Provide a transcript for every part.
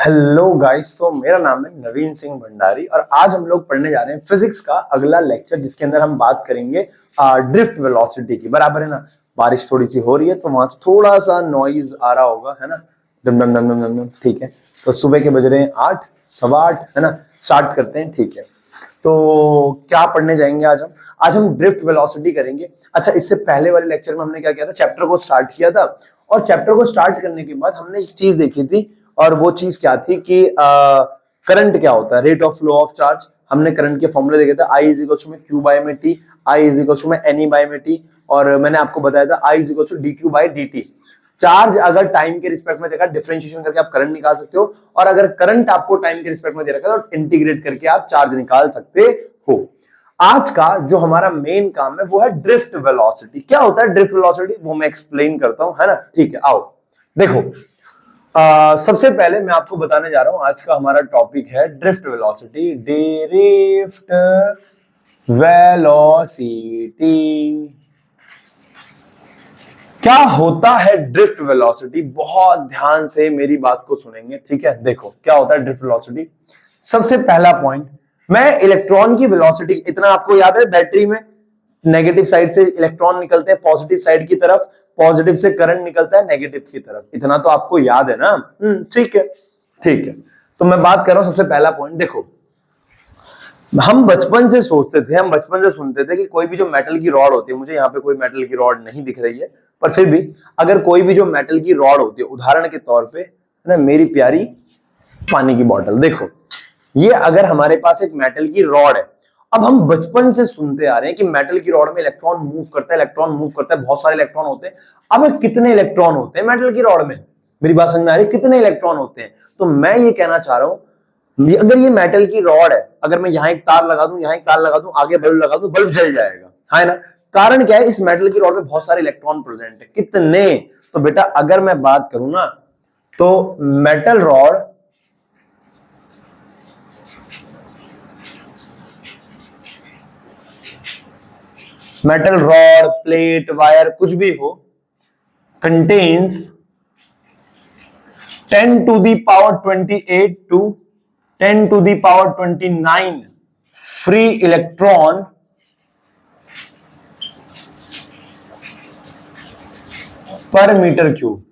Hello guys, तो मेरा नाम है नवीन सिंह भंडारी और आज हम लोग पढ़ने जा रहे हैं फिजिक्स का अगला लेक्चर, जिसके अंदर हम बात करेंगे ड्रिफ्ट वेलोसिटी की। बराबर है ना। बारिश थोड़ी सी हो रही है तो वहां से थोड़ा सा नॉइज आ रहा होगा, है ना। डम डम डम डम डम डम। ठीक है, तो सुबह के बज रहे हैं 8, 8:15, है ना। स्टार्ट करते हैं। ठीक है, तो क्या पढ़ने जाएंगे आज हम ड्रिफ्ट वेलोसिटी करेंगे। अच्छा, इससे पहले वाले लेक्चर में हमने क्या किया था, चैप्टर को स्टार्ट किया था और चैप्टर को स्टार्ट करने के बाद हमने एक चीज देखी थी और वो चीज क्या थी कि करंट क्या होता है, rate of flow of charge. हमने करंट के फॉर्मूले देखे थे, आई इज इक्वल टू में क्यू बाय में T, I is equal to में एन ई बाय में टी, और मैंने आपको बताया था I is equal to d q by d t. Charge अगर टाइम के रिस्पेक्ट में देखा, डिफरेंशिएशन करके आप करंट निकाल सकते हो, और अगर करंट आपको टाइम के रिस्पेक्ट में दे रखा है तो इंटीग्रेट करके आप चार्ज निकाल सकते हो। आज का जो हमारा मेन काम है वो है ड्रिफ्ट वेलोसिटी। क्या होता है ड्रिफ्ट वेलोसिटी, वो मैं एक्सप्लेन करता हूं, है ना। ठीक है, आओ देखो। सबसे पहले मैं आपको बताने जा रहा हूं, आज का हमारा टॉपिक है ड्रिफ्ट वेलोसिटी। ड्रिफ्ट वेलोसिटी क्या होता है ड्रिफ्ट वेलोसिटी, बहुत ध्यान से मेरी बात को सुनेंगे। ठीक है, देखो क्या होता है ड्रिफ्ट वेलोसिटी। सबसे पहला पॉइंट, मैं इलेक्ट्रॉन की वेलोसिटी, इतना आपको याद है, बैटरी में नेगेटिव साइड से इलेक्ट्रॉन निकलते हैं पॉजिटिव साइड की तरफ, पॉजिटिव से करंट निकलता है नेगेटिव की तरफ, इतना तो आपको याद है ना। ठीक है, ठीक है। तो मैं बात कर रहा हूं सबसे पहला पॉइंट। देखो, हम बचपन से सोचते थे, हम बचपन से सुनते थे कि कोई भी जो मेटल की रॉड होती है, मुझे यहाँ पे कोई मेटल की रॉड नहीं दिख रही है, पर फिर भी अगर कोई भी जो मेटल की रॉड होती है, उदाहरण के तौर पे ना मेरी प्यारी पानी की बोतल, देखो ये अगर हमारे पास एक मेटल की रॉड है, अब हम बचपन से सुनते आ रहे हैं कि मेटल की रॉड में इलेक्ट्रॉन मूव करता है, इलेक्ट्रॉन मूव करता है, बहुत सारे इलेक्ट्रॉन होते हैं। अब कितने इलेक्ट्रॉन होते हैं मेटल की रॉड में, मेरी बात समझ में आ रही है, कितने इलेक्ट्रॉन होते हैं। तो मैं ये कहना चाह रहा हूं, अगर ये मेटल की रॉड है, अगर मैं यहां एक तार लगा दूं, यहां एक तार लगा दूं, आगे बल्ब लगा दूं, बल्ब जल जाएगा, है ना। कारण क्या है, इस मेटल की रॉड में बहुत सारे इलेक्ट्रॉन प्रेजेंट है। कितने, तो बेटा अगर मैं बात करूं ना, तो मेटल रॉड प्लेट, वायर, कुछ भी हो, contains 10 to the power 28 to 10 to the power 29 free electron per metre cube.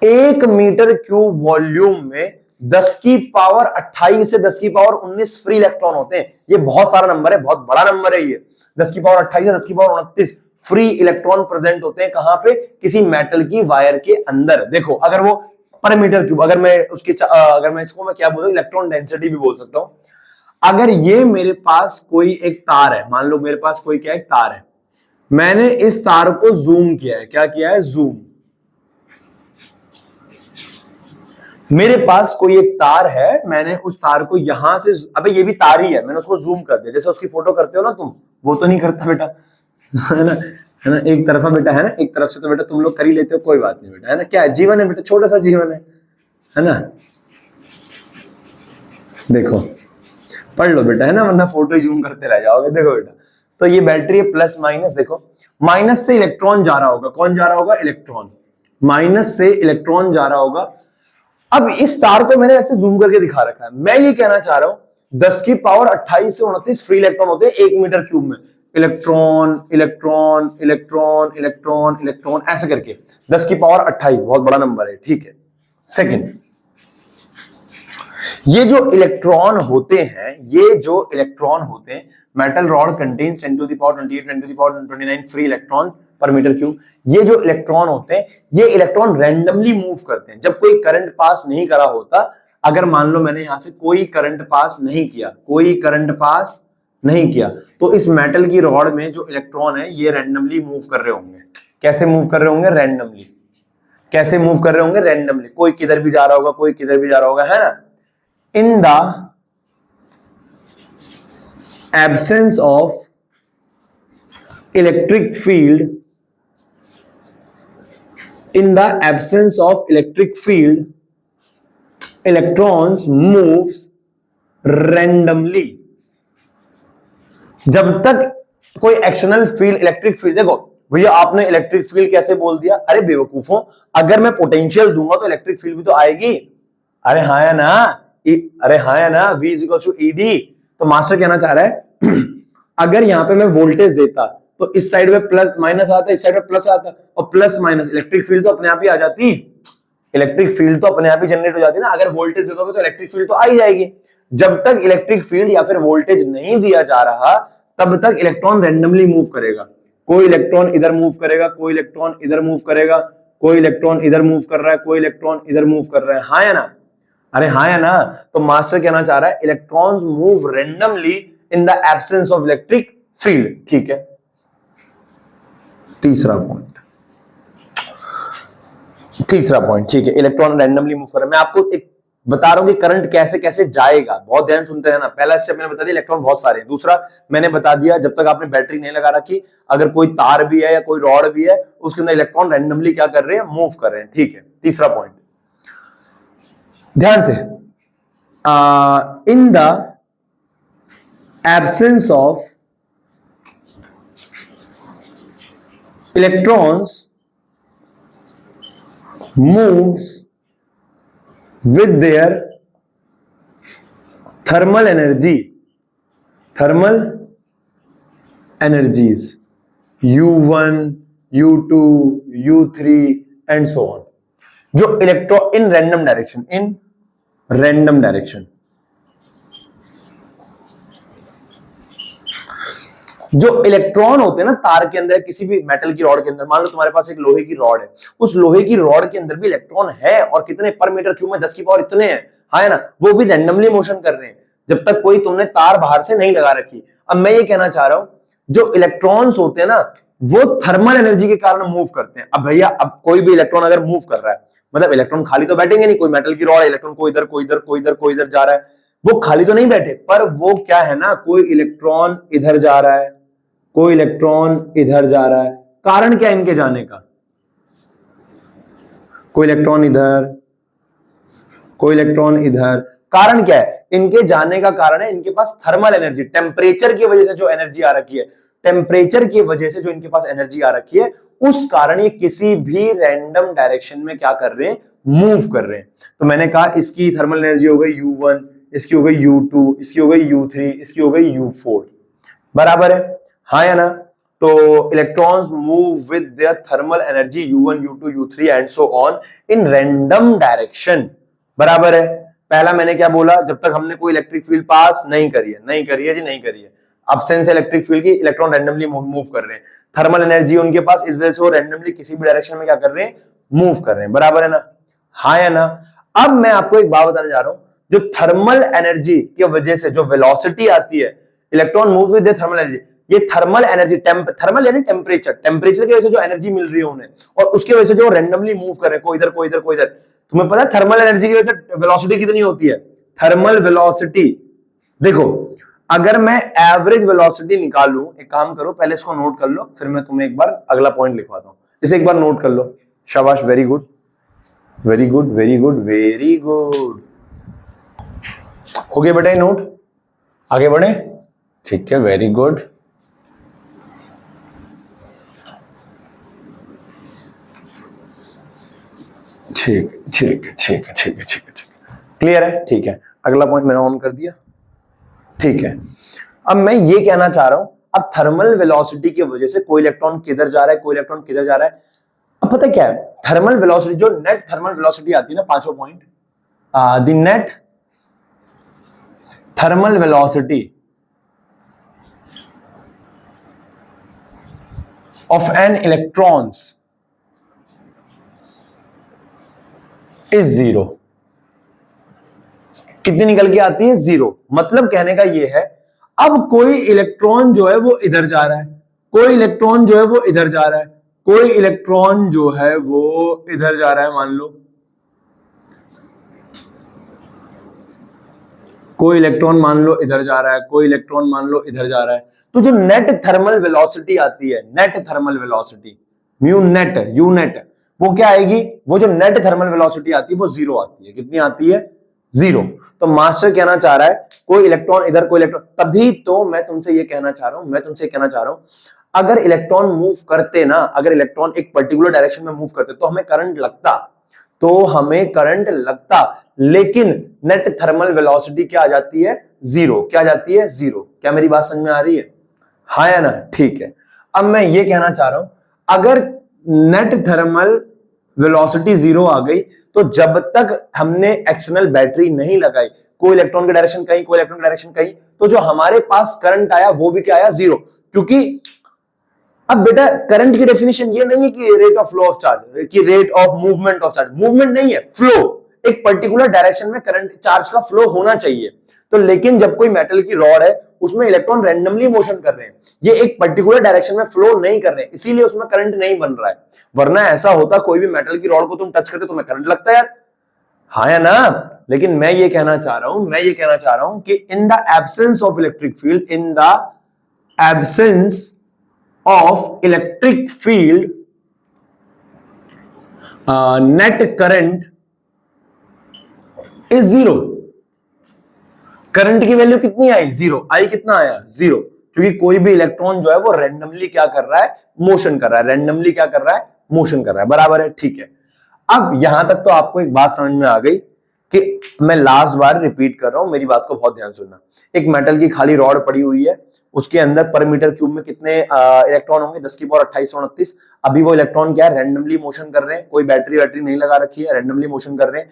1 metre cube volume में 10 की पावर 28 से 10 की पावर 19 फ्री इलेक्ट्रॉन होते हैं। ये बहुत सारा नंबर है, बहुत बड़ा नंबर है ये। 10 की पावर 28 से 10 की पावर 29 फ्री इलेक्ट्रॉन प्रेजेंट होते हैं। कहां पे, किसी मेटल की वायर के अंदर। देखो अगर वो पर मीटर क्यूब, अगर मैं उसकी अगर मैं इसको मैं क्या बोलूं, इलेक्ट्रॉन डेंसिटी भी बोल सकता हूं। अगर ये मेरे पास कोई एक तार है, मान लो मेरे पास कोई क्या एक तार है, मैंने इस तार को जूम किया है, क्या किया है, जूम। मेरे पास कोई एक तार है, मैंने उस तार को यहां से, अबे ये भी तार ही है, मैंने उसको जूम कर दिया, जैसे उसकी फोटो करते हो ना तुम, वो तो नहीं करता बेटा, है ना, है ना, एक तरफा बेटा, है ना, एक तरफ से तो बेटा तुम लोग कर ही लेते हो, कोई बात नहीं बेटा, है ना। क्या है, जीवन है बेटा, छोटा सा जीवन है ना। देखो पढ़ लो बेटा, है ना, वरना फोटो जूम करते रह जाओगे। देखो बेटा, तो ये बैटरी है, प्लस माइनस, देखो माइनस से इलेक्ट्रॉन जा रहा होगा, कौन जा रहा होगा, इलेक्ट्रॉन, माइनस से इलेक्ट्रॉन जा रहा होगा। अब इस तार को मैंने ऐसे जूम करके दिखा रखा है। मैं ये कहना चाह रहा हूं 10 की पावर 28 से 29 फ्री इलेक्ट्रॉन होते हैं 1 मीटर क्यूब में। Electron electron electron electron electron ऐसे करके 10 की पावर 28, बहुत बड़ा नंबर है। ठीक है, सेकंड, ये जो इलेक्ट्रॉन होते हैं, ये जो इलेक्ट्रॉन होते हैं, metal rod contains 10 to the power 28 10 to the power 29 free electron per metre cube. ये जो इलेक्ट्रॉन होते हैं, ये इलेक्ट्रॉन रैंडमली मूव करते हैं जब कोई करंट पास नहीं करा होता। अगर मान लो मैंने यहां से कोई करंट पास नहीं किया, कोई करंट पास नहीं किया, तो इस मेटल की रॉड में जो इलेक्ट्रॉन है ये रैंडमली मूव कर रहे होंगे। कैसे मूव कर रहे होंगे, रैंडमली। कैसे मूव कर रहे होंगे, रैंडमली। कोई किधर भी जा रहा होगा, कोई किधर भी जा रहा होगा, है ना। In the absence of electric field, in the absence of electric field, electrons moves randomly। जब तक कोई एक्सटर्नल फील्ड, इलेक्ट्रिक फील्ड, देखो भैया आपने इलेक्ट्रिक फील्ड कैसे बोल दिया? अरे बेवकूफों, अगर मैं पोटेंशियल दूंगा तो इलेक्ट्रिक फील्ड भी तो आएगी। अरे हाँ या ना? अरे हाँ या ना? V equal to ED. तो मास्टर कहना चाह रहा है अगर यहां पे मैं वोल्टेज देता तो इस साइड में प्लस माइनस आता, इस साइड में प्लस आता, और प्लस माइनस इलेक्ट्रिक फील्ड तो अपने आप ही आ जाती। इलेक्ट्रिक फील्ड तो अपने आप ही जनरेट हो जाती ना। अगर वोल्टेज दे दोगे तो इलेक्ट्रिक फील्ड तो आ ही जाएगी। जब तक इलेक्ट्रिक फील्ड या फिर वोल्टेज नहीं दिया जा रहा तब तक इलेक्ट्रॉन रैंडमली मूव करेगा। कोई इलेक्ट्रॉन इधर मूव करेगा, कोई इलेक्ट्रॉन इधर मूव करेगा, कोई इलेक्ट्रॉन इधर मूव कर रहा है, कोई इलेक्ट्रॉन इधर मूव कर रहा है। हाँ या ना? अरे हाँ या ना? तो मास्टर कहना चाह रहा है electrons move randomly in the absence of electric field. ठीक है, तीसरा पॉइंट, ठीक है, इलेक्ट्रॉन रैंडमली मूव कर रहा है। मैं आपको एक बता रहा हूं कि करंट कैसे कैसे जाएगा, बहुत ध्यान सुनते हैं ना। पहला स्टेप मैंने बता दिया, इलेक्ट्रॉन बहुत सारे हैं। दूसरा मैंने बता दिया, जब तक आपने बैटरी नहीं लगा रखी, अगर कोई तार भी है या कोई रॉड भी है, उसके अंदर इलेक्ट्रॉन रैंडमली क्या कर रहे हैं? मूव कर रहे हैं। ठीक है, तीसरा पॉइंट ध्यान से, in the absence of electrons moves with their thermal energies U1, U2, U3 and so on, जो इलेक्ट्रॉन इन रैंडम डायरेक्शन, जो इलेक्ट्रॉन होते हैं ना तार के अंदर, किसी भी मेटल की रॉड के अंदर, मान लो तुम्हारे पास एक लोहे की रॉड है, उस लोहे की रॉड के अंदर भी इलेक्ट्रॉन है, और कितने पर मीटर क्यूब में? 10 की पावर इतने हैं। हाँ है ना? वो भी रैंडमली मोशन कर रहे हैं, जब तक कोई तुमने तार बाहर से नहीं लगा रखी। अब मैं ये कहना चाह रहा हूं, जो इलेक्ट्रॉन्स होते हैं ना, वो थर्मल एनर्जी के कारण मूव करते हैं। अब भैया, अब कोई भी इलेक्ट्रॉन अगर मूव कर रहा है, मतलब इलेक्ट्रॉन खाली तो बैठेंगे नहीं। कोई मेटल की रॉड, इलेक्ट्रॉन कोई इधर कोई इधर कोई इधर कोई इधर जा रहा है, वो खाली तो नहीं बैठे, पर वो क्या है ना, कोई इलेक्ट्रॉन इधर जा रहा है, कोई इलेक्ट्रॉन इधर जा रहा है। कारण क्या है इनके जाने का? कोई इलेक्ट्रॉन इधर, कोई इलेक्ट्रॉन इधर। कारण क्या है इनके जाने का? कारण है इनके पास थर्मल एनर्जी, टेम्परेचर की वजह से जो एनर्जी आ रखी है, टेम्परेचर की वजह से जो इनके पास एनर्जी आ रखी है, उस कारण ये किसी भी रैंडम डायरेक्शन में क्या कर रहे हैं? मूव कर रहे हैं। तो मैंने कहा इसकी थर्मल एनर्जी हो गई U1, इसकी हो गई U2, इसकी हो गई U3, इसकी हो गई U4। बराबर है? हाँ या ना? तो electrons move with their thermal energy U1, U2, U3 and so on in random direction. बराबर है? पहला मैंने क्या बोला? जब तक हमने कोई इलेक्ट्रिक फील्ड पास नहीं करी है जी, नहीं करी है, अब्सेंस इलेक्ट्रिक फील्ड की, इलेक्ट्रॉन रैंडमली मूव कर रहे हैं, थर्मल एनर्जी उनके पास, इस वजह से वो रैंडमली किसी भी डायरेक्शन में क्या कर रहे हैं? मूव कर रहे हैं। बराबर है ना? हाँ या ना? अब मैं आपको एक बात बताने जा रहा हूं, जो थर्मल एनर्जी की वजह से जो वेलोसिटी आती है, electron move with thermal energy, ये थर्मल एनर्जी, थर्मल यानी टेम्परेचर, टेम्परेचर की वजह से जो एनर्जी मिल रही है उन्हें, और उसकी वजह से जो रैंडमली मूव कर रहे हैं, कोई इधर कोई इधर कोई इधर। तुम्हें पता है थर्मल एनर्जी की वजह से वेलोसिटी कितनी होती है? थर्मल वेलोसिटी, देखो, अगर मैं एवरेज वेलोसिटी निकालूं, एक काम करो, पहले इसको नोट कर लो, फिर मैं तुम्हें एक बार अगला पॉइंट लिखवाता हूं। इसे एक बार नोट कर लो। शाबाश, very good, very good, very good, very good. हो गए बेटा नोट? आगे बढ़े? ठीक है, वेरी गुड। ठीक ठीक ठीक है, ठीक है, ठीक है, ठीक है, क्लियर है? ठीक है, अगला पॉइंट मैंने ऑन कर दिया। ठीक है, अब मैं ये कहना चाह रहा हूं, अब थर्मल वेलोसिटी की वजह से कोई इलेक्ट्रॉन किधर जा रहा है, कोई इलेक्ट्रॉन किधर जा रहा है। अब पता क्या है, थर्मल वेलोसिटी, जो नेट थर्मल वेलोसिटी आती है ना, पांचों point, the net thermal velocity of an electrons is zero. कितनी निकल के आती है? जीरो। मतलब कहने का ये है, अब कोई इलेक्ट्रॉन जो है वो इधर जा रहा है, कोई इलेक्ट्रॉन जो है वो इधर जा रहा है, कोई इलेक्ट्रॉन जो है वो इधर जा रहा है, मान लो कोई इलेक्ट्रॉन मान लो इधर जा रहा है, कोई इलेक्ट्रॉन मान लो इधर जा रहा है। तो जो नेट थर्मल वेलोसिटी आती है, net thermal velocity, mu net, you net, वो क्या आएगी? वो जो नेट थर्मल वेलोसिटी आती है वो जीरो आती है। कितनी आती है? जीरो। तो मास्टर कहना चाह रहा है कोई इलेक्ट्रॉन इधर, कोई इलेक्ट्रॉन, तभी तो मैं तुमसे ये कहना चाह रहा हूं, अगर इलेक्ट्रॉन मूव करते ना, अगर इलेक्ट्रॉन एक पर्टिकुलर डायरेक्शन में मूव करते तो हमें करंट लगता, लेकिन नेट थर्मल वेलोसिटी क्या आ जाती है, जीरो। क्या आ जाती है, जीरो। क्या मेरी बात समझ में आ रही है, हाँ या ना? ठीक है। अब मैं ये कहना चाह रहा हूं, अगर नेट थर्मल वेलोसिटी जीरो आ गई तो जब तक हमने एक्सटर्नल बैटरी नहीं लगाई, कोई इलेक्ट्रॉन की डायरेक्शन कहीं, कोई इलेक्ट्रॉन की डायरेक्शन कहीं, तो जो हमारे पास करंट आया वो भी क्या आया, जीरो। क्योंकि अब बेटा करंट की डेफिनेशन ये नहीं है कि rate of flow of charge, कि rate of movement of charge, movement नहीं है, फ्लो। एक पर्टिकुलर डायरेक्शन में करंट चार्ज का फ्लो होना चाहिए। तो लेकिन जब कोई मेटल की रॉड है उसमें इलेक्ट्रॉन रैंडमली मोशन कर रहे हैं, ये एक पर्टिकुलर डायरेक्शन में फ्लो नहीं कर रहे हैं, इसीलिए उसमें करंट नहीं बन रहा है। वरना ऐसा होता, कोई भी मेटल की रॉड को तुम टच करते तुम्हें करंट लगता है यार, हाँ या ना? लेकिन मैं ये कहना चाह रहा हूं कि in the absence of electric field, in the absence of electric field, net current is zero। Current की वैल्यू कितनी आई, जीरो आई। कितना आया, जीरो। क्योंकि कोई भी इलेक्ट्रॉन जो है वो रैंडमली क्या कर रहा है, मोशन कर रहा है, रैंडमली क्या कर रहा है, मोशन कर रहा है। बराबर है, ठीक है। अब यहां तक तो आपको एक बात समझ में आ गई कि मैं लास्ट बार रिपीट कर रहा हूं, मेरी बात को बहुत ध्यान सुनना। एक मेटल की खाली रॉड पड़ी हुई है, उसके अंदर पर मीटर क्यूब में कितने इलेक्ट्रॉन होंगे, 10 की पावर 2829। अभी वो इलेक्ट्रॉन क्या है, रैंडमली मोशन कर रहे हैं, कोई बैटरी नहीं लगा रखी है, रैंडमली मोशन कर रहे हैं।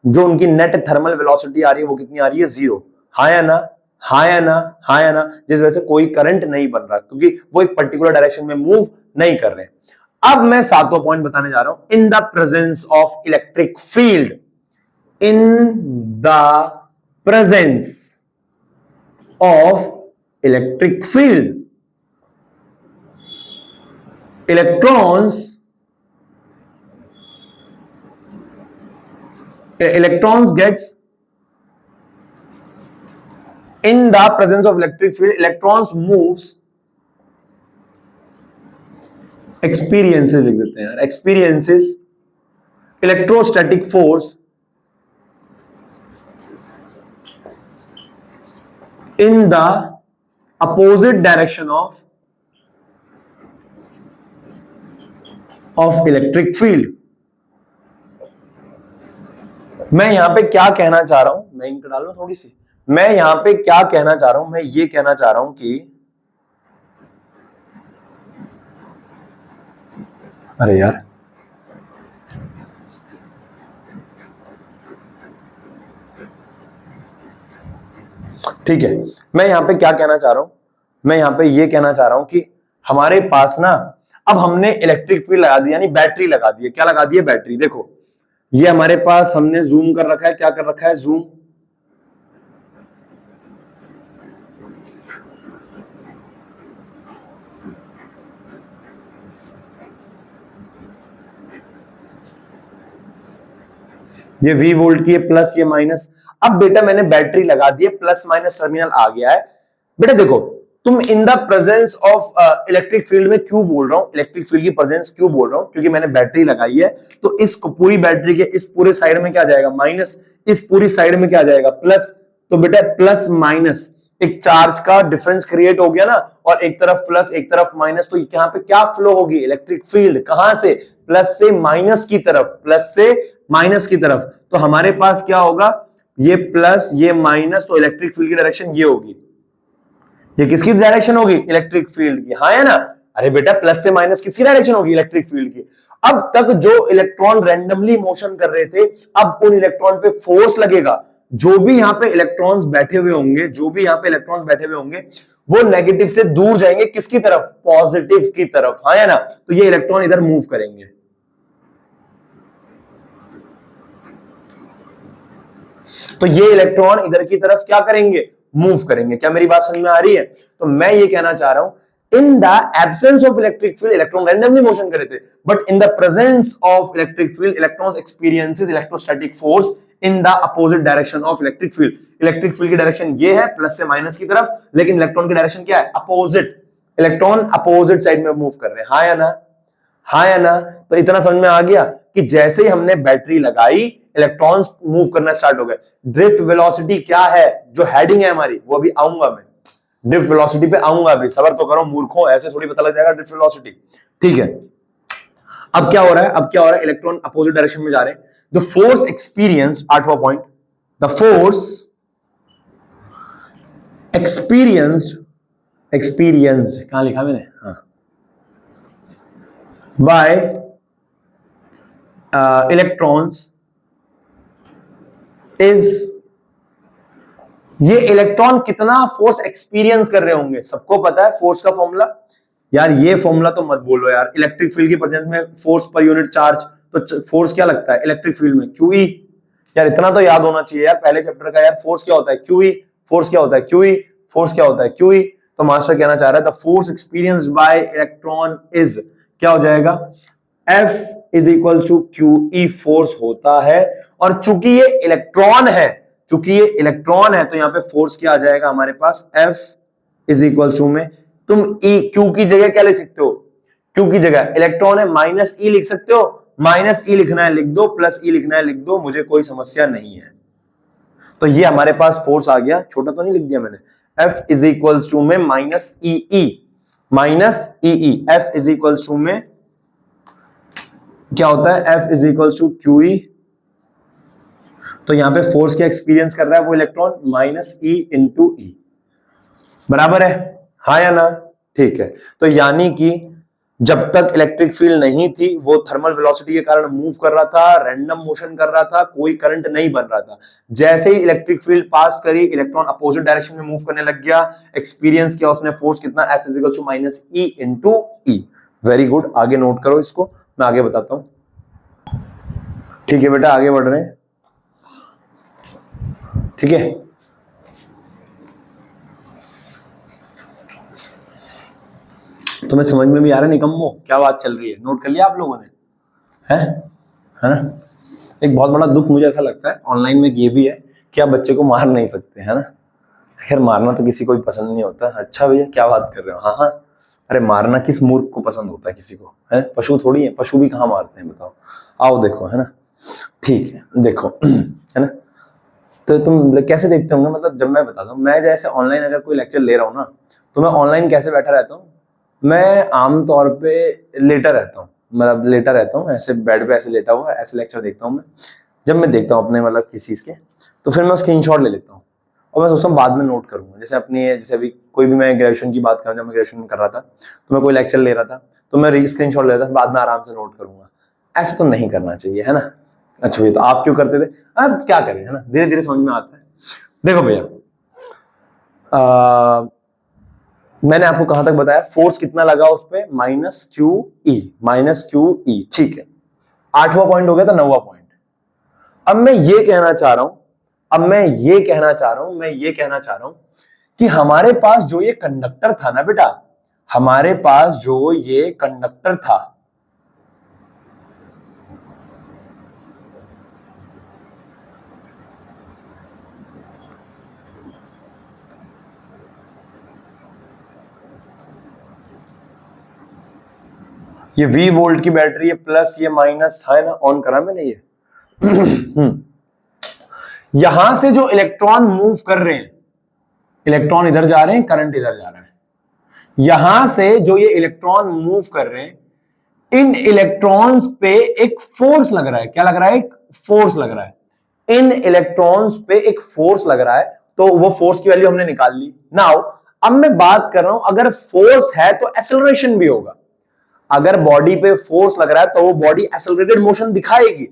जो उनकी नेट थर्मल वेलोसिटी आ रही है वो कितनी आ रही है, जीरो। हाँ या ना, हाँ या ना, हाँ या ना? जिस वजह से कोई करंट नहीं बन रहा, क्योंकि वो एक पर्टिकुलर डायरेक्शन में मूव नहीं कर रहे। अब मैं सातवां पॉइंट बताने जा रहा हूं, in the presence of electric field, in the presence of electric field, electrons gets, in the presence of electric field, electrons moves, experiences लिख देते हैं यार, experiences electrostatic force in the opposite direction of electric field। मैं यहां पे क्या कहना चाह रहा हूं, मैं इंक डाल लूं थोड़ी सी। मैं यहां पे क्या कहना चाह रहा हूं, मैं ये कहना चाह रहा हूं कि अरे यार ठीक है, मैं यहां पे क्या कहना चाह रहा हूं, मैं यहां पे ये कहना चाह रहा हूं कि हमारे पास ना, अब हमने इलेक्ट्रिक फील्ड लगा दी, यानी बैटरी लगा दी है। क्या लगा दी है, बैटरी। देखो ये हमारे पास हमने जूम कर रखा है, क्या कर रखा है, जूम। ये V वोल्ट की है, प्लस ये माइनस। अब बेटा मैंने बैटरी लगा दी है, प्लस माइनस टर्मिनल आ गया है। बेटा देखो, तुम in the presence of electric field में क्यों बोल रहा हूं, इलेक्ट्रिक फील्ड की प्रेजेंस क्यों बोल रहा हूं, क्योंकि मैंने बैटरी लगाई है। तो इस पूरी बैटरी के इस पूरे साइड में क्या जाएगा, माइनस, इस पूरी साइड में क्या जाएगा, प्लस। तो बेटा प्लस माइनस एक चार्ज का डिफरेंस क्रिएट हो गया ना, और एक तरफ प्लस एक तरफ माइनस, तो यहाँ पे क्या फ्लो होगी, इलेक्ट्रिक फील्ड कहां से, प्लस से माइनस की तरफ, प्लस से माइनस की तरफ। तो हमारे पास क्या होगा, ये प्लस ये माइनस, तो इलेक्ट्रिक फील्ड की डायरेक्शन ये होगी। ये किसकी डायरेक्शन होगी, इलेक्ट्रिक फील्ड की, हाँ है ना? अरे बेटा प्लस से माइनस किसकी डायरेक्शन होगी, इलेक्ट्रिक फील्ड की। अब तक जो इलेक्ट्रॉन रैंडमली मोशन कर रहे थे, अब उन इलेक्ट्रॉन पे फोर्स लगेगा। जो भी यहां पे इलेक्ट्रॉन्स बैठे हुए होंगे, जो भी यहां पे इलेक्ट्रॉन्स बैठे हुए होंगे, वो नेगेटिव से दूर जाएंगे, किसकी तरफ, पॉजिटिव की तरफ, हाँ है ना? तो ये इलेक्ट्रॉन इधर मूव करेंगे। तो ये इलेक्ट्रॉन इधर की तरफ क्या करेंगे, मूव करेंगे। क्या मेरी बात समझ में आ रही है? तो मैं ये कहना चाह रहा हूं, in the absence of electric field electron randomly motion कर रहे थे, but in the presence of electric field electrons experiences electrostatic force in the opposite direction of electric field. Electric field की डायरेक्शन ये है, प्लस से minus की तरफ, लेकिन इलेक्ट्रॉन की डायरेक्शन क्या है, अपोजिट। इलेक्ट्रॉन अपोजिट साइड में मूव कर रहे हैं, हाँ या ना, हाँ या ना? तो इतना समझ में आ गया कि जैसे ही हमने बैटरी लगाई, इलेक्ट्रॉन्स मूव करना स्टार्ट हो गए। ड्रिफ्ट वेलोसिटी क्या है, जो हेडिंग है हमारी, वो अभी आऊंगा मैं। ड्रिफ्ट वेलोसिटी पे आऊंगा अभी, सबर तो करो मूर्खों, ऐसे थोड़ी पता लग जाएगा ड्रिफ्ट वेलोसिटी। ठीक है, अब क्या हो रहा है, अब क्या हो रहा है, इलेक्ट्रॉन अपोजिट डायरेक्शन में जा रहे हैं। द फोर्स एक्सपीरियंस, 8वां पॉइंट, द फोर्स एक्सपीरियंस्ड कहां लिखा मैंने, हाँ, बाय इलेक्ट्रॉन्स इज, ये इलेक्ट्रॉन कितना फोर्स एक्सपीरियंस कर रहे होंगे, सबको पता है फोर्स का फॉर्मूला। यार ये फॉर्मूला तो मत बोलो यार, इलेक्ट्रिक फील्ड की प्रेजेंस में फोर्स पर यूनिट चार्ज, तो फोर्स क्या लगता है इलेक्ट्रिक फील्ड में, क्यूई। यार इतना तो याद होना चाहिए यार पहले चैप्टर का, यार फोर्स क्या होता है क्यूई, फोर्स क्या होता है क्यूई, फोर्स क्या होता है क्यूई। तो मास्टर कहना चाह रहा है the force experienced by electron is, क्या हो जाएगा, F is equal to QE force होता है। और चूंकि ये इलेक्ट्रॉन है, चूंकि ये इलेक्ट्रॉन है, तो यहां पे फोर्स क्या आ जाएगा हमारे पास, F इज इक्वल टू में तुम E, क्यू की जगह क्या लिख सकते हो, क्यू की जगह इलेक्ट्रॉन है माइनस ई लिख सकते हो, माइनस ई लिखना है लिख दो, प्लस ई लिखना है लिख दो, मुझे कोई समस्या नहीं है। तो ये हमारे पास फोर्स आ गया, छोटा तो नहीं लिख दिया मैंने, F इज इक्वल टू में minus E, minus E, F is equal to में क्या होता है, F is equal to Q E. तो यहां पे फोर्स क्या एक्सपीरियंस कर रहा है वो इलेक्ट्रॉन, माइनस ई इंटू ई, बराबर है, हाँ या ना। ठीक है, तो यानी कि जब तक इलेक्ट्रिक फील्ड नहीं थी वो थर्मल वेलोसिटी के कारण मूव कर रहा था, रैंडम मोशन कर रहा था, कोई करंट नहीं बन रहा था। जैसे ही इलेक्ट्रिक फील्ड पास करी, इलेक्ट्रॉन अपोजिट डायरेक्शन में मूव करने लग गया, एक्सपीरियंस किया उसने फोर्स कितना, F is equal to minus E into E. Very good, आगे नोट करो इसको, मैं आगे बताता हूं। ठीक है बेटा, आगे बढ़ रहे हैं, ठीक है। तुम्हें समझ में भी आ रहा है निकम्मो क्या बात चल रही है, नोट कर लिया आप लोगों ने, है ना। एक बहुत बड़ा दुख मुझे ऐसा लगता है ऑनलाइन में ये भी है कि आप बच्चे को मार नहीं सकते, है ना। खैर मारना तो किसी को भी पसंद नहीं होता। अच्छा भैया क्या बात कर रहे हो, हाँ हाँ, अरे मारना किस मूर्ख को पसंद होता है किसी को, है, पशु थोड़ी है, पशु भी कहाँ मारते हैं बताओ, आओ देखो, है ना। ठीक है, देखो है ना, तो तुम कैसे देखते होंगे, मतलब जब मैं बताता हूँ, मैं जैसे ऑनलाइन अगर कोई लेक्चर ले रहा हूँ ना, तो मैं ऑनलाइन कैसे बैठा रहता हूँ, मैं आमतौर पे लेटा रहता हूँ, मतलब लेटा रहता हूँ ऐसे बेड पे, ऐसे लेटा हुआ ऐसे लेक्चर देखता हूँ मैं। जब मैं देखता हूँ अपने मतलब किसी चीज़ के, तो फिर मैं स्क्रीनशॉट ले लेता हूँ और मैं सोचता हूँ बाद में नोट करूँगा। जैसे अपनी, जैसे अभी कोई भी, मैं ग्रेजुएशन की बात करूँ, जब मैं ग्रेजुएशन में कर रहा था तो मैं कोई लेक्चर ले रहा था तो मैं स्क्रीनशॉट ले रहा था, बाद में आराम से नोट करूँगा। ऐसा तो नहीं करना चाहिए, है ना। अच्छा भैया तो आप क्यों करते थे, अब क्या करें, है ना, धीरे धीरे समझ में आता है। देखो भैया, मैंने आपको कहां तक बताया, फोर्स कितना लगा उस पर, minus Q E, minus Q E, ठीक है। 8वां पॉइंट हो गया, तो 9वां पॉइंट। अब मैं ये कहना चाह रहा हूं, कि हमारे पास जो ये कंडक्टर था ना बेटा, हमारे पास जो ये कंडक्टर था, ये V वोल्ट की बैटरी है, प्लस ये माइनस है ना, ऑन करा मैंने ये यहां से जो इलेक्ट्रॉन मूव कर रहे हैं, इलेक्ट्रॉन इधर जा रहे हैं, करंट इधर जा रहा है, यहां से जो ये इलेक्ट्रॉन मूव कर रहे हैं, इन इलेक्ट्रॉन्स पे एक फोर्स लग रहा है। क्या लग रहा है, एक फोर्स लग रहा है, इन इलेक्ट्रॉन्स पे एक फोर्स लग रहा है। तो वो फोर्स की वैल्यू हमने निकाल ली। नाउ अब मैं बात कर रहा हूं, अगर फोर्स है तो एक्सेलरेशन भी होगा। अगर बॉडी पे फोर्स लग रहा है तो वो बॉडी एक्सेलरेटेड मोशन दिखाएगी।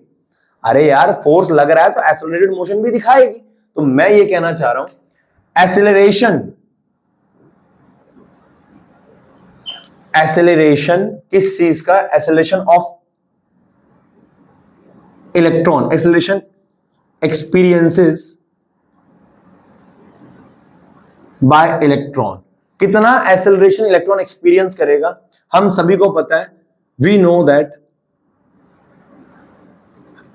अरे यार फोर्स लग रहा है तो एक्सेलरेटेड मोशन भी दिखाएगी। तो मैं ये कहना चाह रहा हूं, एक्सेलरेशन किस चीज का, acceleration of electron, acceleration experiences by electron. कितना एक्सेलरेशन इलेक्ट्रॉन एक्सपीरियंस करेगा, हम सभी को पता है, we know that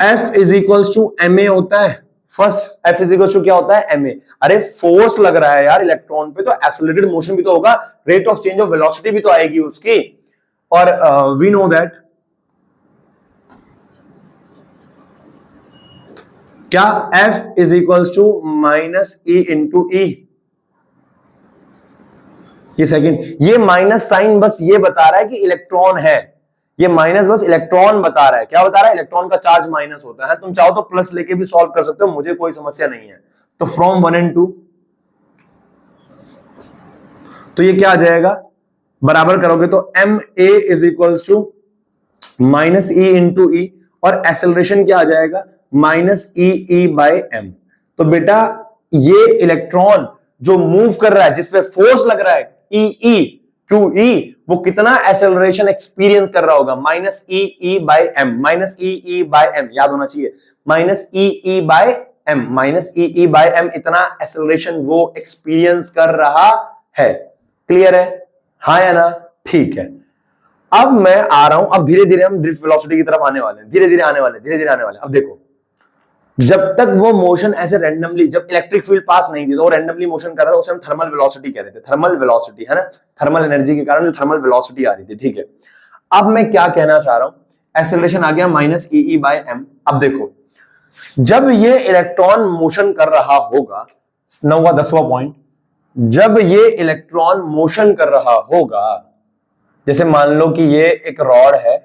F is equal to ma होता है। First F is equal to क्या होता है, ma। अरे फोर्स लग रहा है यार इलेक्ट्रॉन पे, तो एक्सेलरेटेड मोशन भी तो होगा, rate of change of velocity भी तो आएगी उसकी। और वी नो दैट क्या, F is equal to minus E into e. ये सेकंड, ये माइनस साइन बस ये बता रहा है कि इलेक्ट्रॉन है, ये माइनस बस इलेक्ट्रॉन बता रहा है। क्या बता रहा है? इलेक्ट्रॉन का चार्ज माइनस होता है। तुम चाहो तो प्लस लेके भी सॉल्व कर सकते हो, मुझे कोई समस्या नहीं है। तो फ्रॉम 1 and 2, तो ये क्या आ जाएगा, बराबर करोगे तो m a is equals to minus E into e, और एक्सेलरेशन क्या आ जाएगा, minus E E by m. तो बेटा ये इलेक्ट्रॉन जो मूव कर रहा है, जिसपे फोर्स लग रहा है ई ई टू ई, वो कितना एक्सेलरेशन एक्सपीरियंस कर रहा होगा, minus E E by M, minus E E by M याद होना चाहिए, minus E E by M, minus E E by M, इतना एक्सेलरेशन वो एक्सपीरियंस कर रहा है। क्लियर है? हाँ या ना? ठीक है। अब मैं आ रहा हूं, अब धीरे धीरे हम ड्रिफ्ट वेलोसिटी की तरफ आने वाले हैं, धीरे धीरे आने वाले, धीरे धीरे आने वाले। अब देखो, जब तक वो मोशन ऐसे रैंडमली, जब इलेक्ट्रिक फील्ड पास नहीं थी तो वो रैंडमली मोशन कर रहा था, उसे हम थर्मल वेलोसिटी कहते थे। थर्मल वेलोसिटी है ना, थर्मल एनर्जी के कारण जो थर्मल वेलोसिटी आ रही थी। ठीक है, अब मैं क्या कहना चाह रहा हूं, एक्सेलरेशन आ गया minus E E by M. अब देखो, जब ये इलेक्ट्रॉन मोशन कर रहा होगा, 9वां 10वां पॉइंट, जब ये इलेक्ट्रॉन मोशन कर रहा होगा, जैसे मान लो कि ये एक रॉड है,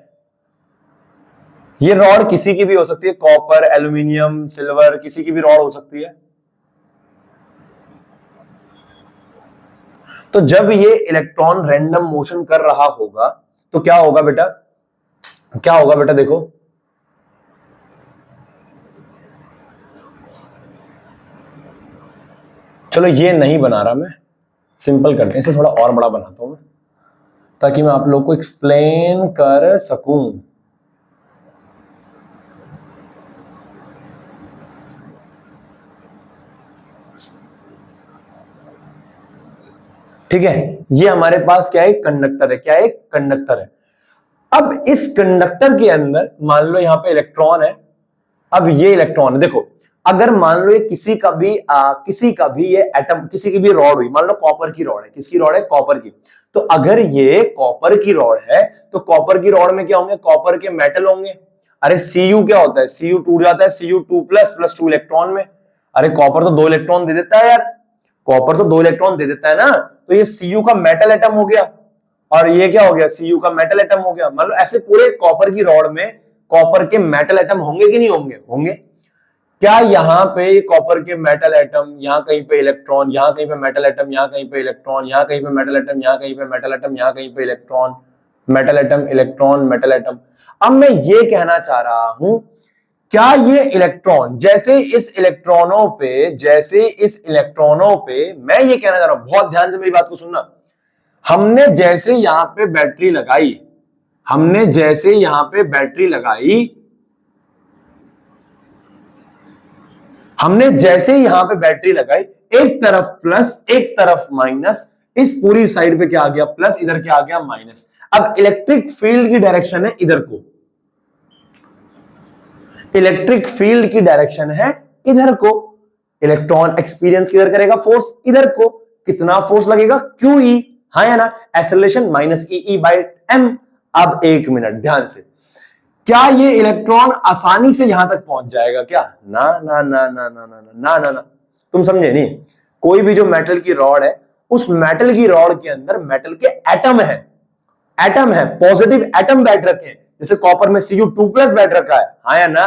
ये रॉड किसी की भी हो सकती है, कॉपर, एल्यूमिनियम, सिल्वर, किसी की भी रॉड हो सकती है। तो जब ये इलेक्ट्रॉन रैंडम मोशन कर रहा होगा तो क्या होगा बेटा, क्या होगा बेटा, देखो चलो ये नहीं बना रहा मैं, सिंपल करते हैं इसे, थोड़ा और बड़ा बनाता हूं मैं, ताकि मैं आप लोग को एक्सप्लेन कर सकूं। ठीक है, ये हमारे पास क्या है, कंडक्टर है। क्या है? कंडक्टर है। अब इस कंडक्टर के अंदर मान लो यहां पे इलेक्ट्रॉन है, अब ये इलेक्ट्रॉन है। देखो, अगर मान लो ये किसी का भी ये एटम, किसी की भी रॉड हुई, मान लो कॉपर की रॉड है, किसकी रॉड है, कॉपर की। तो अगर ये कॉपर की रॉड है तो कॉपर की रॉड में क्या होंगे, कॉपर के मेटल होंगे। अरे Cu क्या होता है, Cu टूट जाता है, Cu2 प्लस 2 इलेक्ट्रॉन में। अरे कॉपर तो 2 इलेक्ट्रॉन दे देता है यार, कॉपर तो 2 इलेक्ट्रॉन दे देता है ना। तो ये Cu का मेटल एटम हो गया, और ये क्या हो गया, Cu का मेटल एटम हो गया। मान लो ऐसे पूरे कॉपर की रॉड में कॉपर के मेटल एटम होंगे कि नहीं होंगे? होंगे। क्या यहां पे कॉपर के मेटल एटम, यहां कहीं पे इलेक्ट्रॉन, यहां कहीं पे मेटल एटम, यहां कहीं पे इलेक्ट्रॉन, यहां कहीं पे मेटल एटम, यहां कहीं पे मेटल एटम, यहां कहीं पे electron, metal atom, electron, metal atom. अब मैं ये कहना चाह रहा हूं, क्या ये इलेक्ट्रॉन जैसे इस इलेक्ट्रॉनों पे, जैसे इस इलेक्ट्रॉनों पे, मैं ये कहना चाह रहा हूं, बहुत ध्यान से मेरी बात को सुनना, हमने जैसे यहां पे बैटरी लगाई, हमने जैसे यहां पे बैटरी लगाई, हमने जैसे यहां पे बैटरी लगाई, एक तरफ प्लस एक तरफ माइनस, इस पूरी साइड पे क्या आ गया, प्लस, इधर क्या आ गया, माइनस। अब इलेक्ट्रिक फील्ड की डायरेक्शन है इधर को, इलेक्ट्रिक फील्ड की डायरेक्शन है इधर को। इलेक्ट्रॉन एक्सपीरियंस किधर करेगा, फोर्स इधर को। कितना फोर्स लगेगा, क्यू ई, हाँ या ना, acceleration minus E E by M. अब एक मिनट ध्यान से, क्या ये इलेक्ट्रॉन आसानी से यहां तक पहुंच जाएगा क्या? ना ना ना ना ना ना ना ना ना, तुम समझे नहीं। कोई भी जो मेटल की रॉड है, उस मेटल की रॉड के अंदर मेटल के एटम है, एटम है, पॉजिटिव एटम बैठ रखे हैं। जैसे कॉपर में Cu2 प्लस बैठ रखा है, हाँ या ना,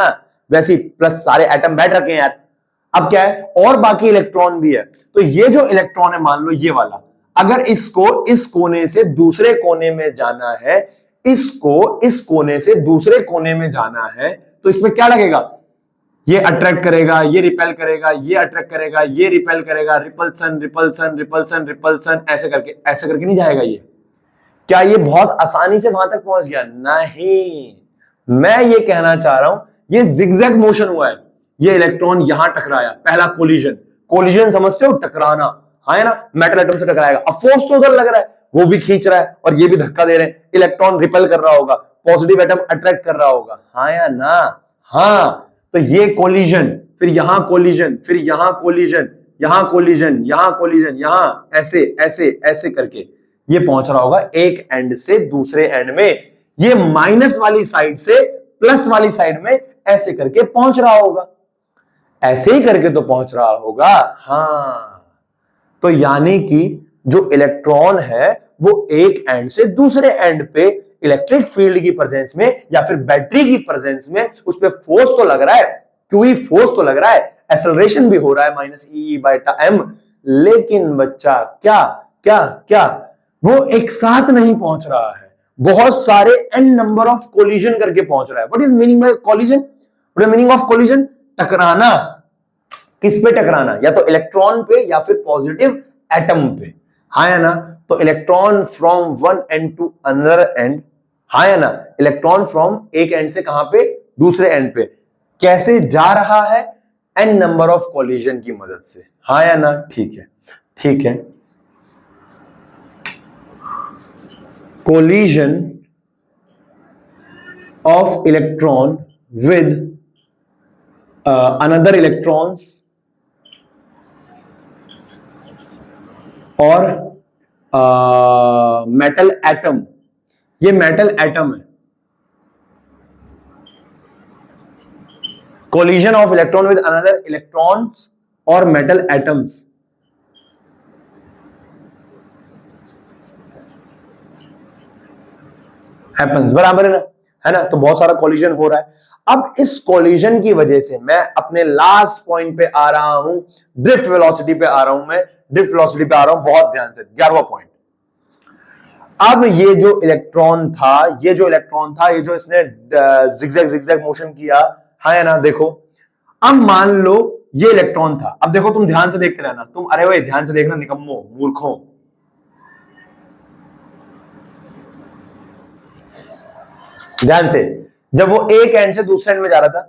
वैसे प्लस सारे एटम बैठ रखे हैं यार। अब क्या है, और बाकी इलेक्ट्रॉन भी है। तो ये जो इलेक्ट्रॉन है, मान लो ये वाला, अगर इसको इस कोने से दूसरे कोने में जाना है, इसको इस कोने से दूसरे कोने में जाना है, तो इसमें क्या लगेगा, ये अट्रैक्ट करेगा, ये रिपेल करेगा, ये अट्रैक्ट करेगा, ये रिपेल करेगा, रिपल्सन रिपल्सन रिपल्सन रिपल्सन, ऐसे करके नहीं जाएगा ये। क्या ये बहुत आसानी से वहां तक पहुंच गया? नहीं, मैं ये कहना चाह रहा हूं, ये जिगजैग मोशन हुआ है। ये इलेक्ट्रॉन यहां टकराया, पहला कोलिजन, कोलिजन समझते हो, टकराना, हाँ ना, मेटल एटम से टकराएगा। अब फोर्स तो उधर लग रहा है, वो भी खींच रहा है और ये भी धक्का दे रहे हैं, इलेक्ट्रॉन रिपेल कर रहा होगा, पॉजिटिव एटम अट्रैक्ट कर रहा होगा, हाँ या ना? हाँ। तो ये कोलिजन, फिर यहां कोलिजन, फिर यहां कोलिजन, यहां कोलिजन, यहां कोलिजन, यहां ऐसे ऐसे ऐसे करके ये पहुंच रहा होगा एक एंड से दूसरे एंड में। ये माइनस वाली साइड से प्लस वाली साइड में ऐसे करके पहुंच रहा होगा, ऐसे ही करके तो पहुंच रहा होगा। हाँ, तो यानी कि जो इलेक्ट्रॉन है वो एक एंड से दूसरे एंड पे इलेक्ट्रिक फील्ड की प्रेजेंस में या फिर बैटरी की प्रेजेंस में उस पर फोर्स तो लग रहा है, क्यूई फोर्स तो लग रहा है, एक्सेलरेशन भी हो रहा है माइनस ई बाय एम, लेकिन बच्चा क्या क्या क्या वो एक साथ नहीं पहुंच रहा है, बहुत सारे एन नंबर ऑफ कोलिजन करके पहुंच रहा है। What is meaning by collision? What is meaning of collision? टकराना। किस पे टकराना? या तो इलेक्ट्रॉन पे या फिर पॉजिटिव एटम पे, हाँ या ना? तो electron from one end to another end, हाँ या ना? इलेक्ट्रॉन फ्रॉम एक एंड से कहां पे? दूसरे एंड पे। कैसे जा रहा है? एन नंबर ऑफ कोलिजन की मदद से, हाँ या ना? ठीक है, ठीक है। Collision of electron with another electrons और मेटल एटम, ये मेटल एटम है। Collision of electron with another electrons और मेटल एटम्स, हैपेंस, बराबर है ना? तो बहुत सारा कोलिजन हो रहा है। अब इस कोलिजन की वजह से मैं अपने लास्ट पॉइंट पे आ रहा हूं, ड्रिफ्ट वेलोसिटी पे आ रहा हूं, मैं ड्रिफ्ट वेलोसिटी पे आ रहा हूं, बहुत ध्यान से, 11वां पॉइंट। अब ये जो इलेक्ट्रॉन था, ये जो इसने जिगजैग जिगजैग मोशन किया, हाँ या ना? देखो, अब मान लो ये इलेक्ट्रॉन था, अब देखो तुम ध्यान से देखते रहना, तुम, अरे भाई ध्यान से देखना निकम्मो मूर्खों, ध्यान से। जब वो एक एंड से दूसरे एंड में जा रहा था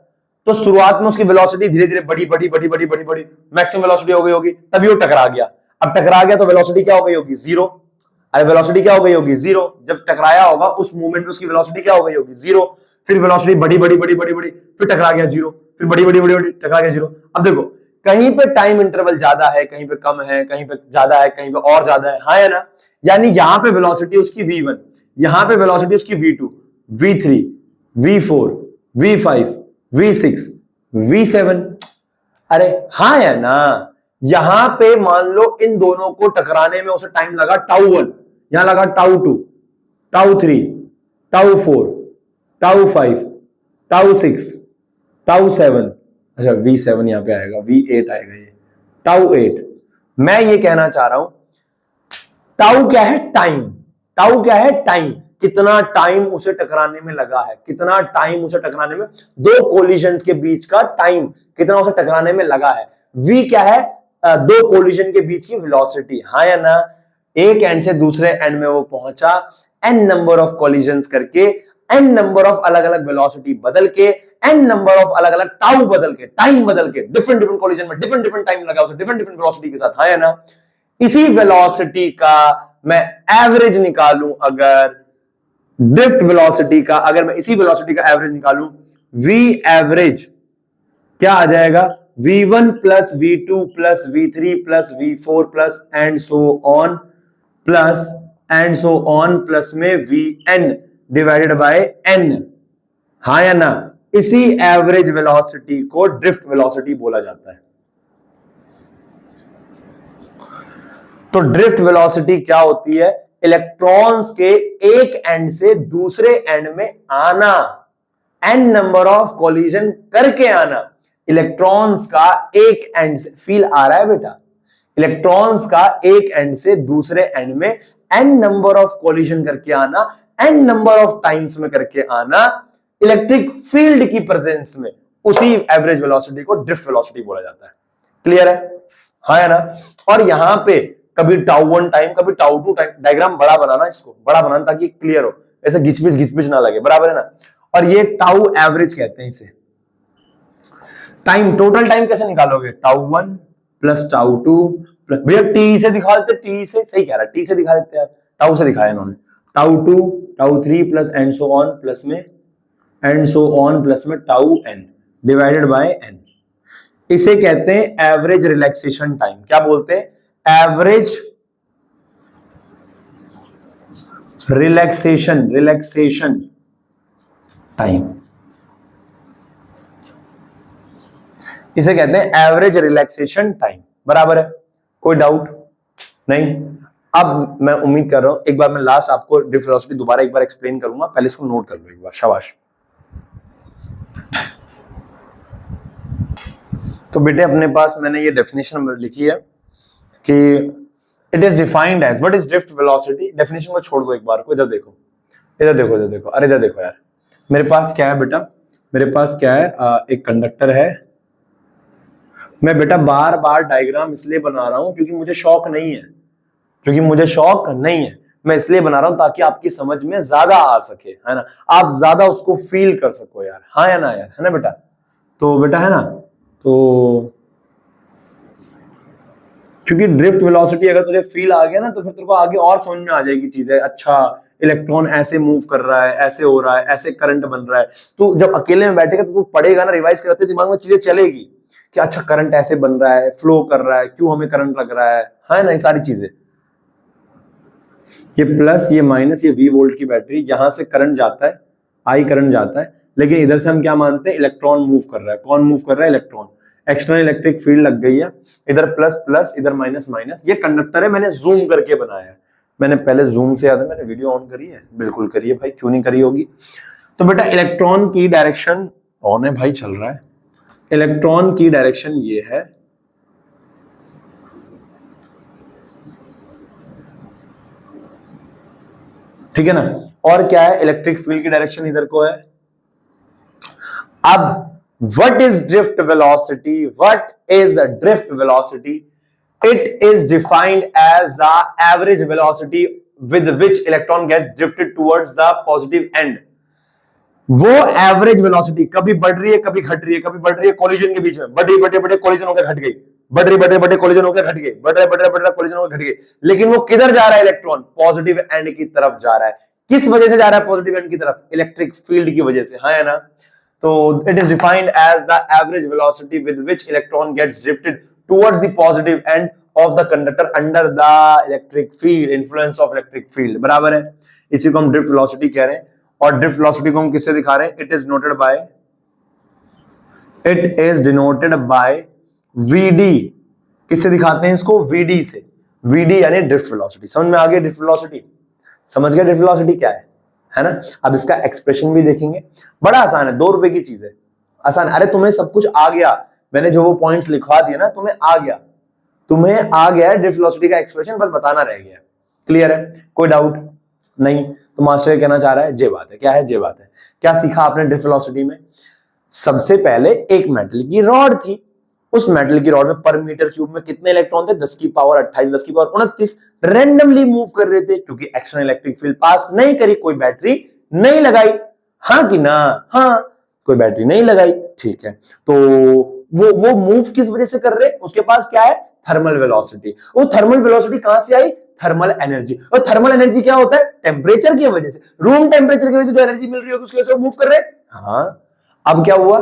तो शुरुआत में उसकी वेलोसिटी धीरे धीरे बड़ी बड़ी बड़ी बड़ी बड़ी बड़ी मैक्सिमम वेलोसिटी हो गई होगी, तभी वो टकरा गया। अब टकरा गया तो वेलोसिटी क्या हो गई होगी? जीरो। अरे वेलोसिटी क्या हो गई होगी? जीरो। जब टकराया होगा उस मूवमेंट में उसकी वेलोसिटी क्या हो गई होगी? जीरो। फिर वेलोसिटी बड़ी बड़ी बड़ी बड़ी बड़ी, फिर टकरा गया, जीरो, फिर बड़ी बड़ी बड़ी बड़ी, टकरा गया, जीरो। अब देखो, कहीं पे टाइम इंटरवल ज्यादा है, कहीं पे कम है, कहीं पे ज्यादा है, कहीं पे और ज्यादा है, हाँ या ना? यानी यहां पे वेलोसिटी उसकी v1, यहां पे वेलोसिटी उसकी v2, v3, v4, v5, v6, v7, अरे हाँ या ना? यहां पे मान लो इन दोनों को टकराने में उसे टाइम लगा τ1, यहां लगा τ2, τ3, τ4, τ5, τ6, τ7, अच्छा v7 यहां पे आएगा, v8 आएगा, ये τ8। मैं ये कहना चाह रहा हूं, टाउ क्या है? टाइम। टाउ क्या है? टाइम। कितना टाइम उसे टकराने में लगा है, कितना टाइम उसे टकराने में, दो कोलिजन्स के बीच का टाइम कितना उसे टकराने में लगा है। v क्या है? दो कोलिजन के बीच की वेलोसिटी, हाँ या ना? एक एंड से दूसरे एंड में वो पहुंचा, n नंबर ऑफ कोलिजन्स करके, n नंबर ऑफ अलग अलग वेलोसिटी बदल के, n नंबर ऑफ अलग अलग टाउ बदल के, टाइम बदल के, डिफरेंट डिफरेंट कोलिजन में डिफरेंट डिफरेंट टाइम लगा उसे, डिफरेंट डिफरेंट वेलोसिटी के साथ, हाँ या ना? इसी वेलोसिटी का मैं एवरेज निकालूं, अगर ड्रिफ्ट वेलोसिटी का, अगर मैं इसी वेलोसिटी का एवरेज निकालूं, v एवरेज क्या आ जाएगा? v1 plus v2 plus v3 plus v4 plus and so on, plus and so on, plus में vn डिवाइडेड बाय n, हाँ या ना? इसी एवरेज वेलोसिटी को ड्रिफ्ट वेलोसिटी बोला जाता है। तो ड्रिफ्ट वेलोसिटी क्या होती है? इलेक्ट्रॉन्स के एक एंड से दूसरे एंड में आना, एन नंबर ऑफ कोलिजन करके आना। इलेक्ट्रॉन्स का एक एंड से, फील आ रहा है बेटा? इलेक्ट्रॉन्स का एक एंड से दूसरे एंड में एन नंबर ऑफ कोलिजन करके आना, एन नंबर ऑफ टाइम्स में करके आना, इलेक्ट्रिक फील्ड की प्रेजेंस में, उसी एवरेज वेलोसिटी को ड्रिफ्ट वेलोसिटी बोला जाता है। क्लियर है, हाँ या ना? और यहां पे कभी τ1 टाइम, कभी τ2 टाइम, डायग्राम बड़ा बनाना, इसको बड़ा बनाना ताकि क्लियर हो, ऐसे घिचपिच ना लगे, बराबर है ना? और ये टाउ एवरेज कहते हैं इसे। टाइम, टोटल टाइम कैसे निकालोगे? τ1 प्लस τ2 प्लस, भैया टी से दिखा देते, टी से, सही कह रहा है, टी से दिखा देते यार, टाउ से दिखाया इन्होंने। τ2 τ3 plus and so on, plus में एंड सो ऑन, प्लस में τn डिवाइडेड बाय n। इसे कहते हैं एवरेज रिलैक्सेशन टाइम। क्या बोलते हैं? एवरेज रिलैक्सेशन टाइम, इसे कहते हैं एवरेज रिलैक्सेशन टाइम, बराबर है? कोई डाउट नहीं? अब मैं उम्मीद कर रहा हूं एक बार मैं लास्ट आपको ड्रिफ्ट वेलोसिटी दोबारा एक बार एक्सप्लेन करूंगा, पहले इसको नोट कर लो एक बार, शाबाश। तो बेटे अपने पास मैंने ये डेफिनेशन लिखी है कि it is defined as, what is drift velocity. Definition को छोड़ दो एक बार को, इधर देखो, इधर देखो, इधर देखो, अरे इधर देखो यार, मेरे पास क्या है बेटा, मेरे पास क्या है, एक कंडक्टर है। मैं बेटा बार बार डायग्राम इसलिए बना रहा हूं क्योंकि मुझे शौक नहीं है, क्योंकि मुझे शौक नहीं है, मैं इसलिए बना रहा हूं ताकि आपकी समझ में ज्यादा आ सके, है ना, आप ज्यादा उसको फील कर सको यार, हाँ या ना यार, है ना बेटा। तो बेटा है ना, तो क्योंकि ड्रिफ्ट वेलोसिटी अगर तुझे फील आ गया ना तो फिर तेरे को आगे और समझ में आ जाएगी चीजें, अच्छा इलेक्ट्रॉन ऐसे मूव कर रहा है, ऐसे हो रहा है, ऐसे करंट बन रहा है। तो जब अकेले में बैठेगा तो तू पढ़ेगा ना, रिवाइज करते दिमाग में चीजें चलेगी कि अच्छा करंट ऐसे बन रहा है, फ्लो कर रहा है, क्यों हमें करंट लग रहा है ना, ये सारी चीजें। ये प्लस, ये माइनस, ये वी वोल्ट की बैटरी, यहां से करंट जाता है, आई करंट जाता है, लेकिन इधर से हम क्या मानते हैं, इलेक्ट्रॉन मूव कर रहा है। कौन मूव कर रहा है, इलेक्ट्रॉन। एक्सटर्नल इलेक्ट्रिक फील्ड लग गई है, इधर प्लस प्लस, इधर माइनस माइनस। ये कंडक्टर है, मैंने जूम करके बनाया है, मैंने पहले जूम से याद है, मैंने वीडियो ऑन करी है, बिल्कुल करी है भाई, क्यों नहीं करी होगी। तो बेटा इलेक्ट्रॉन की डायरेक्शन ऑन है भाई, चल रहा है। इलेक्ट्रॉन की डायरेक्शन ये है, ठीक है ना, और क्या है, इलेक्ट्रिक फील्ड की डायरेक्शन इधर को है। अब what is drift velocity? What is a drift velocity? It is defined as the average velocity with which electron gets drifted towards the positive end. वो एवरेज वेलोसिटी कभी बढ़ रही है, कभी घट रही है, कभी बढ़ रही है कोलिजन के बीच में, बढ़ रही बड़े बड़े कोलिजन होकर घट गई, बढ़ रही बड़े बड़े कोलिजन होकर घट गई, बढ़ रहे बड़े बड़े कोलिजन होकर घट गई, लेकिन वो किधर जा रहा है, इलेक्ट्रॉन पॉजिटिव एंड की तरफ जा रहा है। किस वजह से जा रहा है पॉजिटिव एंड की तरफ, इलेक्ट्रिक फील्ड की वजह से, हाँ है ना। तो it is defined as the average velocity with which electron gets drifted towards the positive end of the conductor under the electric field, influence of electric field, बराबर है। इसी को हम drift velocity कह रहे हैं, और drift velocity को हम किससे दिखा रहे हैं, it is denoted by VD। किससे दिखाते हैं इसको, VD से। VD यानी drift velocity। समझ में आ गया drift velocity, समझ गया drift velocity क्या है ना। अब इसका एक्सप्रेशन भी देखेंगे, बड़ा आसान है, 2 रुपए की चीज है, आसान। अरे तुम्हें सब कुछ आ गया, मैंने जो वो पॉइंट्स लिखवा दिए ना, तुम्हें आ गया, तुम्हें आ गया है ड्रिफ्ट वेलोसिटी का एक्सप्रेशन, बस बताना रह गया। क्लियर है, कोई डाउट नहीं। तो मास्टर कहना चाह रहा है जे बात है, क्या है जे बात है। क्या सीखा आपने ड्रिफ्ट वेलोसिटी में, सबसे पहले एक मेटल की रॉड थी, उस मेटल की रॉड में पर मीटर क्यूब में कितने इलेक्ट्रॉन थे, 10 की पावर 28, 10 की पावर 29, रैंडमली मूव कर रहे थे, क्योंकि एक्सटर्नल इलेक्ट्रिक फील्ड पास नहीं करी, कोई बैटरी नहीं लगाई, हाँ कि ना, हाँ कोई बैटरी नहीं लगाई, ठीक है। तो वो मूव किस वजह से कर रहे, उसके पास क्या है, थर्मल वेलोसिटी। वो थर्मल वेलोसिटी कहां से आई, थर्मल एनर्जी। और थर्मल एनर्जी क्या होता है, टेम्परेचर की वजह से, रूम टेम्परेचर की वजह से जो एनर्जी मिल रही होगी उसकी वजह से मूव कर रहे हैं। हाँ, अब क्या हुआ,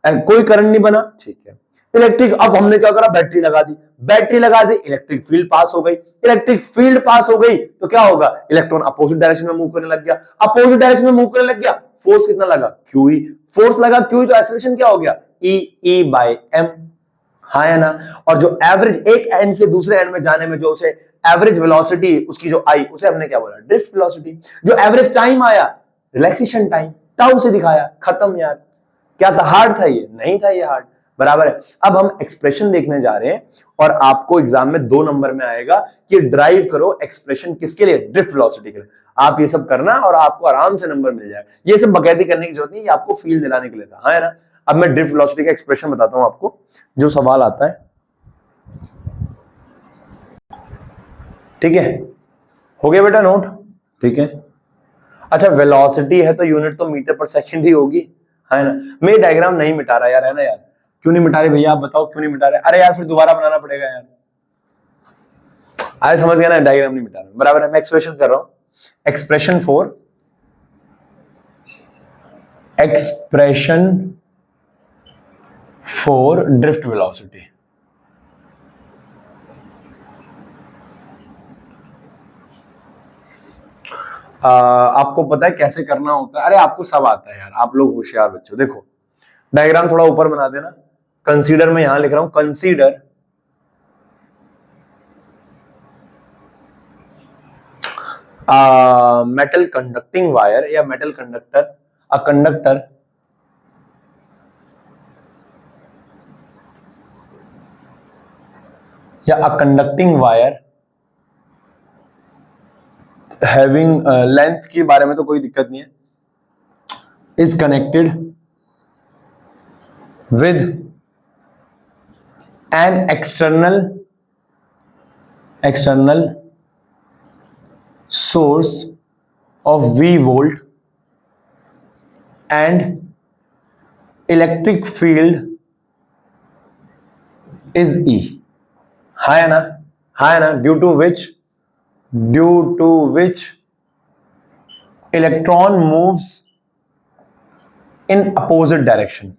कोई करंट नहीं बना, ठीक है। इलेक्ट्रिक, अब हमने क्या करा, बैटरी लगा दी, बैटरी लगा दी, इलेक्ट्रिक फील्ड पास हो गई, इलेक्ट्रिक फील्ड पास हो गई तो क्या होगा, इलेक्ट्रॉन अपोजिट डायरेक्शन में मूव करने लग गया, अपोजिट डायरेक्शन में मूव करने लग गया, फोर्स कितना लगा, क्यूई, फोर्स लगा क्यूई, तो एक्सेलरेशन क्या हो गया, ई बाय एम, हाँ या ना। और जो एवरेज एक एंड से दूसरे एंड में जाने में जो उसे एवरेज वेलोसिटी उसकी जो आई, उसे हमने क्या बोला, ड्रिफ्ट वेलोसिटी। जो एवरेज टाइम आया, रिलैक्सेशन टाइम, टाउ से दिखाया, खत्म यार। क्या था, हार्ड था ये, नहीं था ये हार्ड, बराबर है। अब हम एक्सप्रेशन देखने जा रहे हैं, और आपको एग्जाम में 2 नंबर में आएगा कि ड्राइव करो एक्सप्रेशन किसके लिए, ड्रिफ्ट वेलोसिटी के लिए। आप ये सब करना और आपको आराम से नंबर मिल जाएगा, ये सब बकैती करने की जरूरत नहीं, ये आपको फील दिलाने के लिए था, हाँ है ना। अब मैं ड्रिफ्ट वेलोसिटी का एक्सप्रेशन बताता हूं आपको, जो सवाल आता है, ठीक है, हो गया बेटा नोट, ठीक है। अच्छा वेलोसिटी है तो यूनिट तो मीटर पर सेकंड ही होगी, है ना। मैं डायग्राम नहीं मिटा रहा यार, है ना यार, क्यों नहीं मिटा रहे भैया, आप बताओ क्यों नहीं मिटा रहे, अरे यार फिर दोबारा बनाना पड़ेगा यार, आज समझ गया ना, डायग्राम नहीं मिटा रहा, बराबर है। मैं एक्सप्रेशन कर रहा हूं, एक्सप्रेशन फॉर ड्रिफ्ट वेलोसिटी। आपको पता है कैसे करना होता है, अरे आपको सब आता है यार, आप लोग होशियार बच्चों। देखो डायग्राम थोड़ा ऊपर बना देना, कंसीडर में यहां लिख रहा हूं, कंसीडर मेटल कंडक्टिंग वायर या मेटल कंडक्टर, अ कंडक्टर या a conducting wire having length के बारे में तो कोई दिक्कत नहीं है, is connected with an external source of V volt and electric field is E. है ना, due to which electron moves in opposite direction.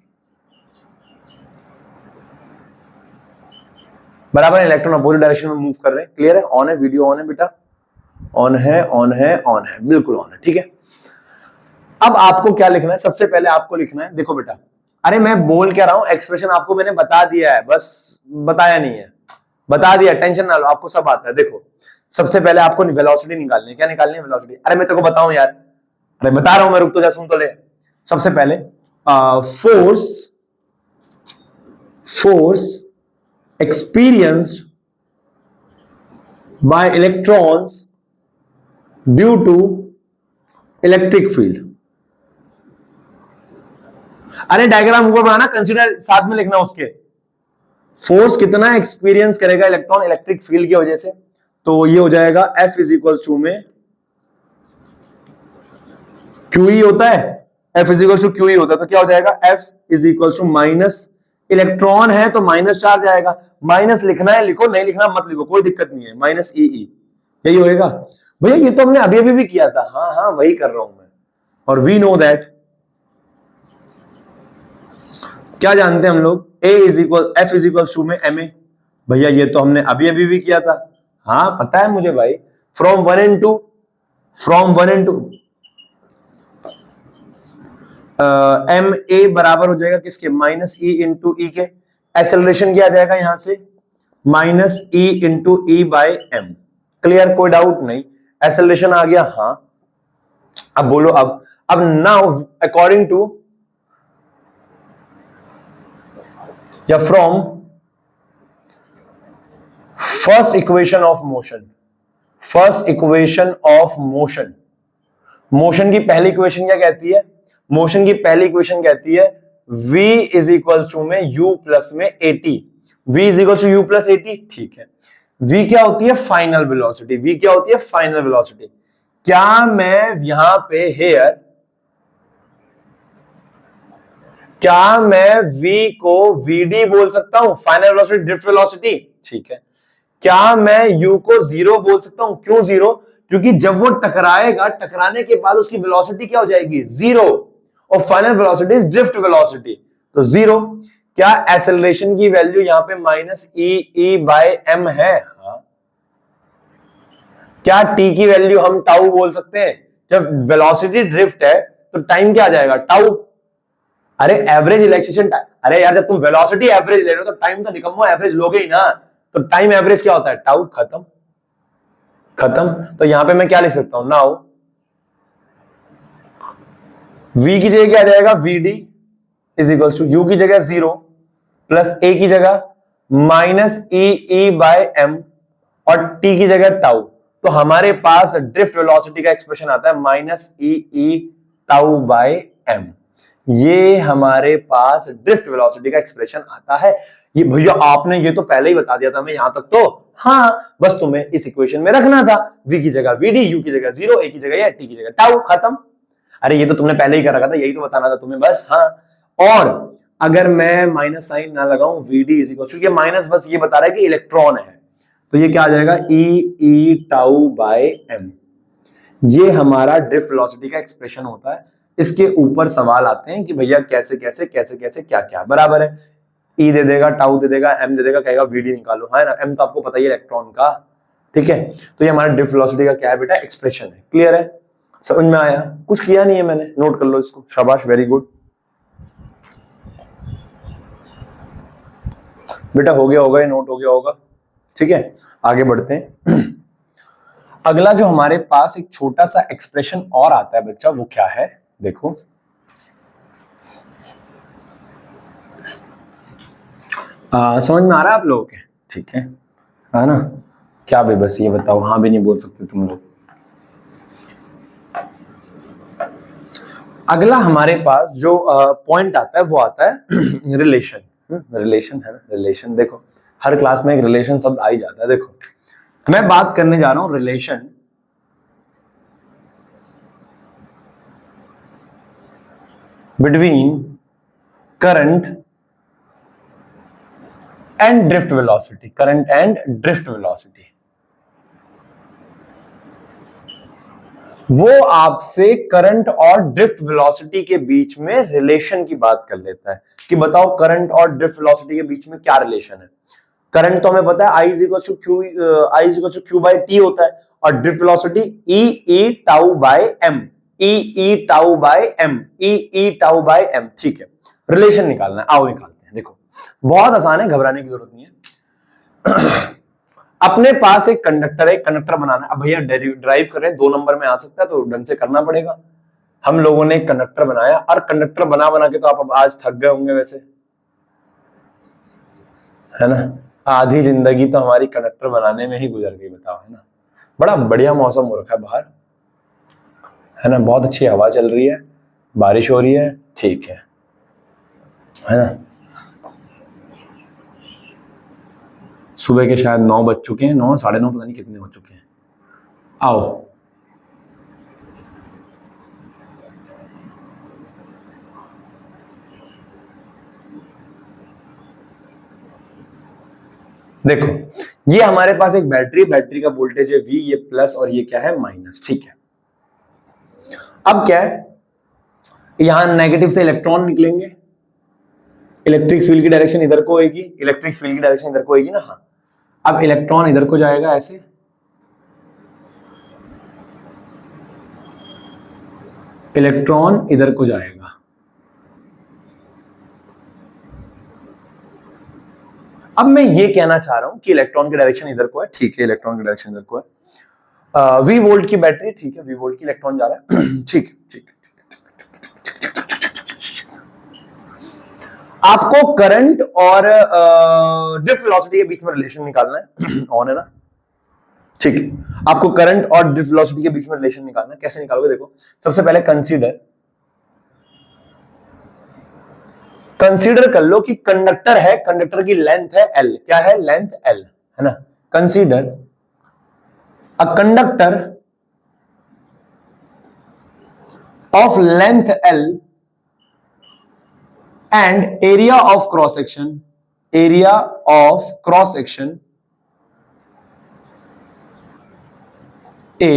बराबर, इलेक्ट्रॉन अपोजिट डायरेक्शन में मूव कर रहे हैं। क्लियर है? ऑन है, वीडियो ऑन है बेटा, ऑन है, बिल्कुल ऑन है। ठीक है, अब आपको क्या लिखना है? सबसे पहले आपको लिखना है, देखो बेटा, अरे मैं बोल क्या रहा हूं, एक्सप्रेशन आपको मैंने बता दिया है, बस बताया नहीं है, बता दिया, टेंशन ना लो, आपको सब आता है। देखो, सबसे पहले आपको वेलोसिटी निकालनी है। क्या निकालनी है? वेलोसिटी। अरे मैं तेरे को बताऊं यार, अरे बता रहा हूं मैं, रुक तो जा, सुन तो ले। सबसे पहले force experienced by electrons due to electric field। अरे डायग्राम ऊपर बनाना, कंसीडर साथ में लिखना उसके। फोर्स कितना एक्सपीरियंस करेगा इलेक्ट्रॉन इलेक्ट्रिक फील्ड की वजह से, तो ये हो जाएगा F इज इक्वल टू में QE होता है, F is equal to QE होता है, तो क्या हो जाएगा? F is equal to minus, electron है तो माइनस चार्ज आएगा, माइनस लिखना है लिखो, नहीं लिखना मत लिखो, कोई दिक्कत नहीं है, माइनस EE, यही होएगा। भैया ये तो हमने अभी भी किया था। हाँ वही कर रहा हूं मैं। और वी नो दैट, क्या जानते हैं हम लोग? F इज इक्वल टू में MA। भैया ये तो हमने अभी भी किया था। हाँ पता है मुझे भाई, from one end to MA बराबर हो जाएगा किसके? माइनस E इंटू E के। एक्सेलरेशन क्या आ जाएगा यहां से? Minus E into E by M। Clear? कोई डाउट नहीं, एक्सेलरेशन आ गया। हाँ, अब बोलो, अब नाउ अकॉर्डिंग टू या from first equation of motion, motion की पहली इक्वेशन क्या कहती है? मोशन की पहली इक्वेशन कहती है v इज इक्वल टू में u प्लस में at। v is equal to u plus at। ठीक है, v क्या होती है? Final velocity. क्या मैं यहां पे क्या मैं v को vd बोल सकता हूं? Final velocity, drift velocity. ठीक है, क्या मैं u को 0 बोल सकता हूं? क्यों 0? क्योंकि जब वो टकराएगा, टकराने के बाद उसकी वेलोसिटी क्या हो जाएगी? 0, और final velocity is drift velocity, तो 0। क्या एक्सेलरेशन की वैल्यू यहां पे माइनस E बाय M है? हाँ। क्या t की वैल्यू हम टाउ बोल सकते हैं? जब वेलोसिटी ड्रिफ्ट है तो टाइम क्या आ जाएगा? टाउ। अरे एवरेज रिलैक्सेशन टाइम, अरे यार जब तुम वेलोसिटी एवरेज ले रहे हो तो टाइम तो निकम्मो एवरेज लोगे ही ना, तो टाइम एवरेज क्या होता है? टाउ। खत्म। तो यहां पे मैं क्या लिख सकता हूं? नाउ v की जगह क्या आ जाएगा? vd is equal to u की जगह 0 प्लस a की जगह माइनस E बाय M और t की जगह टाउ। तो हमारे पास ड्रिफ्ट वेलोसिटी का एक्सप्रेशन आता है minus E tau by M। ये हमारे पास ड्रिफ्ट वेलोसिटी का एक्सप्रेशन आता है। ये भैया आपने ये तो पहले ही बता दिया था मैं यहां तक तो। हाँ, बस तुम्हें इस इक्वेशन में रखना था, v की जगह vd, u की जगह 0, a की जगह या t की जगह टाउ। खत्म। अरे ये तो तुमने पहले ही कर रखा था, यही तो बताना था तुम्हें बस। हाँ, और अगर मैं माइनस साइन ना लगाऊं, vd इज इक्वल टू, ये माइनस बस ये बता रहा है कि इलेक्ट्रॉन है, तो ये क्या आ जाएगा? E tau by M। ये हमारा ड्रिफ्ट वेलोसिटी का एक्सप्रेशन होता है। इसके ऊपर सवाल आते हैं कि भैया कैसे क्या क्या बराबर है, E दे देगा, टाउ दे देगा, M दे देगा, कहेगा vd निकालो, है ना। M तो आपको पता ही है इलेक्ट्रॉन का। ठीक है, तो ये हमारा ड्रिफ्ट वेलोसिटी का क्या है बेटा? एक्सप्रेशन है। क्लियर है? समझ में आया? कुछ किया नहीं है मैंने, नोट कर लो इसको, शाबाश, वेरी गुड बेटा, हो गया होगा, ये नोट हो गया होगा। ठीक है, आगे बढ़ते हैं। अगला जो हमारे पास एक छोटा सा एक्सप्रेशन और आता है बच्चा, वो क्या है देखो। समझ में आ रहा है आप लोगों के? ठीक है ना? क्या बे बस ये बताओ, हाँ भी नहीं बोल सकते तुम लोग। अगला हमारे पास जो पॉइंट आता है वो आता है रिलेशन। रिलेशन है ना, रिलेशन। देखो हर क्लास में एक रिलेशन शब्द आ ही जाता है। देखो मैं बात करने जा रहा हूं relation between current and drift velocity. Current and drift velocity, वो आपसे करंट और ड्रिफ्ट वेलोसिटी के बीच में रिलेशन की बात कर लेता है कि बताओ करंट और ड्रिफ्ट वेलोसिटी के बीच में क्या रिलेशन है। करंट तो हमें पता है I = Q by T होता है, और drift velocity E tau by M, E tau by M, E tau by M. ठीक है, रिलेशन निकालना है, आओ निकालते हैं। देखो बहुत आसान है, घबराने की जरूरत नहीं है। अपने पास एक कंडक्टर है, कंडक्टर बनाना है। अब भैया ड्राइव कर रहे हैं, 2 नंबर में आ सकता है तो ढंग से करना पड़ेगा। हम लोगों ने एक कंडक्टर बनाया, और कंडक्टर बना बना के तो आप अब आज थक गए होंगे वैसे, है ना? आधी जिंदगी तो हमारी कंडक्टर बनाने में ही गुजर गई, बताओ, है ना? बड़ा बढ़िया मौसम हो रखा है बाहर, है ना? बहुत अच्छी हवा चल रही है, बारिश हो रही है, ठीक है ना? सुबह के शायद 9 बज चुके हैं, 9 साढ़े 9 पता नहीं कितने हो चुके हैं। आओ देखो, ये हमारे पास एक बैटरी, बैटरी का वोल्टेज है V, ये प्लस और ये क्या है माइनस। ठीक है, अब क्या है, यहां नेगेटिव से इलेक्ट्रॉन निकलेंगे, इलेक्ट्रिक फील्ड की डायरेक्शन इधर को होगी, इलेक्ट्रिक फील्ड की डायरेक्शन इधर को होगी ना। हाँ, अब इलेक्ट्रॉन इधर को जाएगा ऐसे, इलेक्ट्रॉन इधर को जाएगा। अब मैं ये कहना चाह रहा हूं कि इलेक्ट्रॉन की डायरेक्शन इधर को है, ठीक है, इलेक्ट्रॉन की डायरेक्शन इधर को है। V वोल्ट की बैटरी, ठीक है, V वोल्ट की इलेक्ट्रॉन जा रहा है। ठीक ठीक, आपको करंट और ड्रिफ्ट वेलोसिटी के बीच में रिलेशन निकालना है। ऑन है ना? ठीक है, आपको करंट और ड्रिफ्ट वेलोसिटी के बीच में रिलेशन निकालना है। कैसे निकालोगे? देखो सबसे पहले कंसीडर कर लो कि कंडक्टर है, कंडक्टर की लेंथ है L। क्या है? लेंथ L, है ना? Consider a conductor of length L and area of cross section A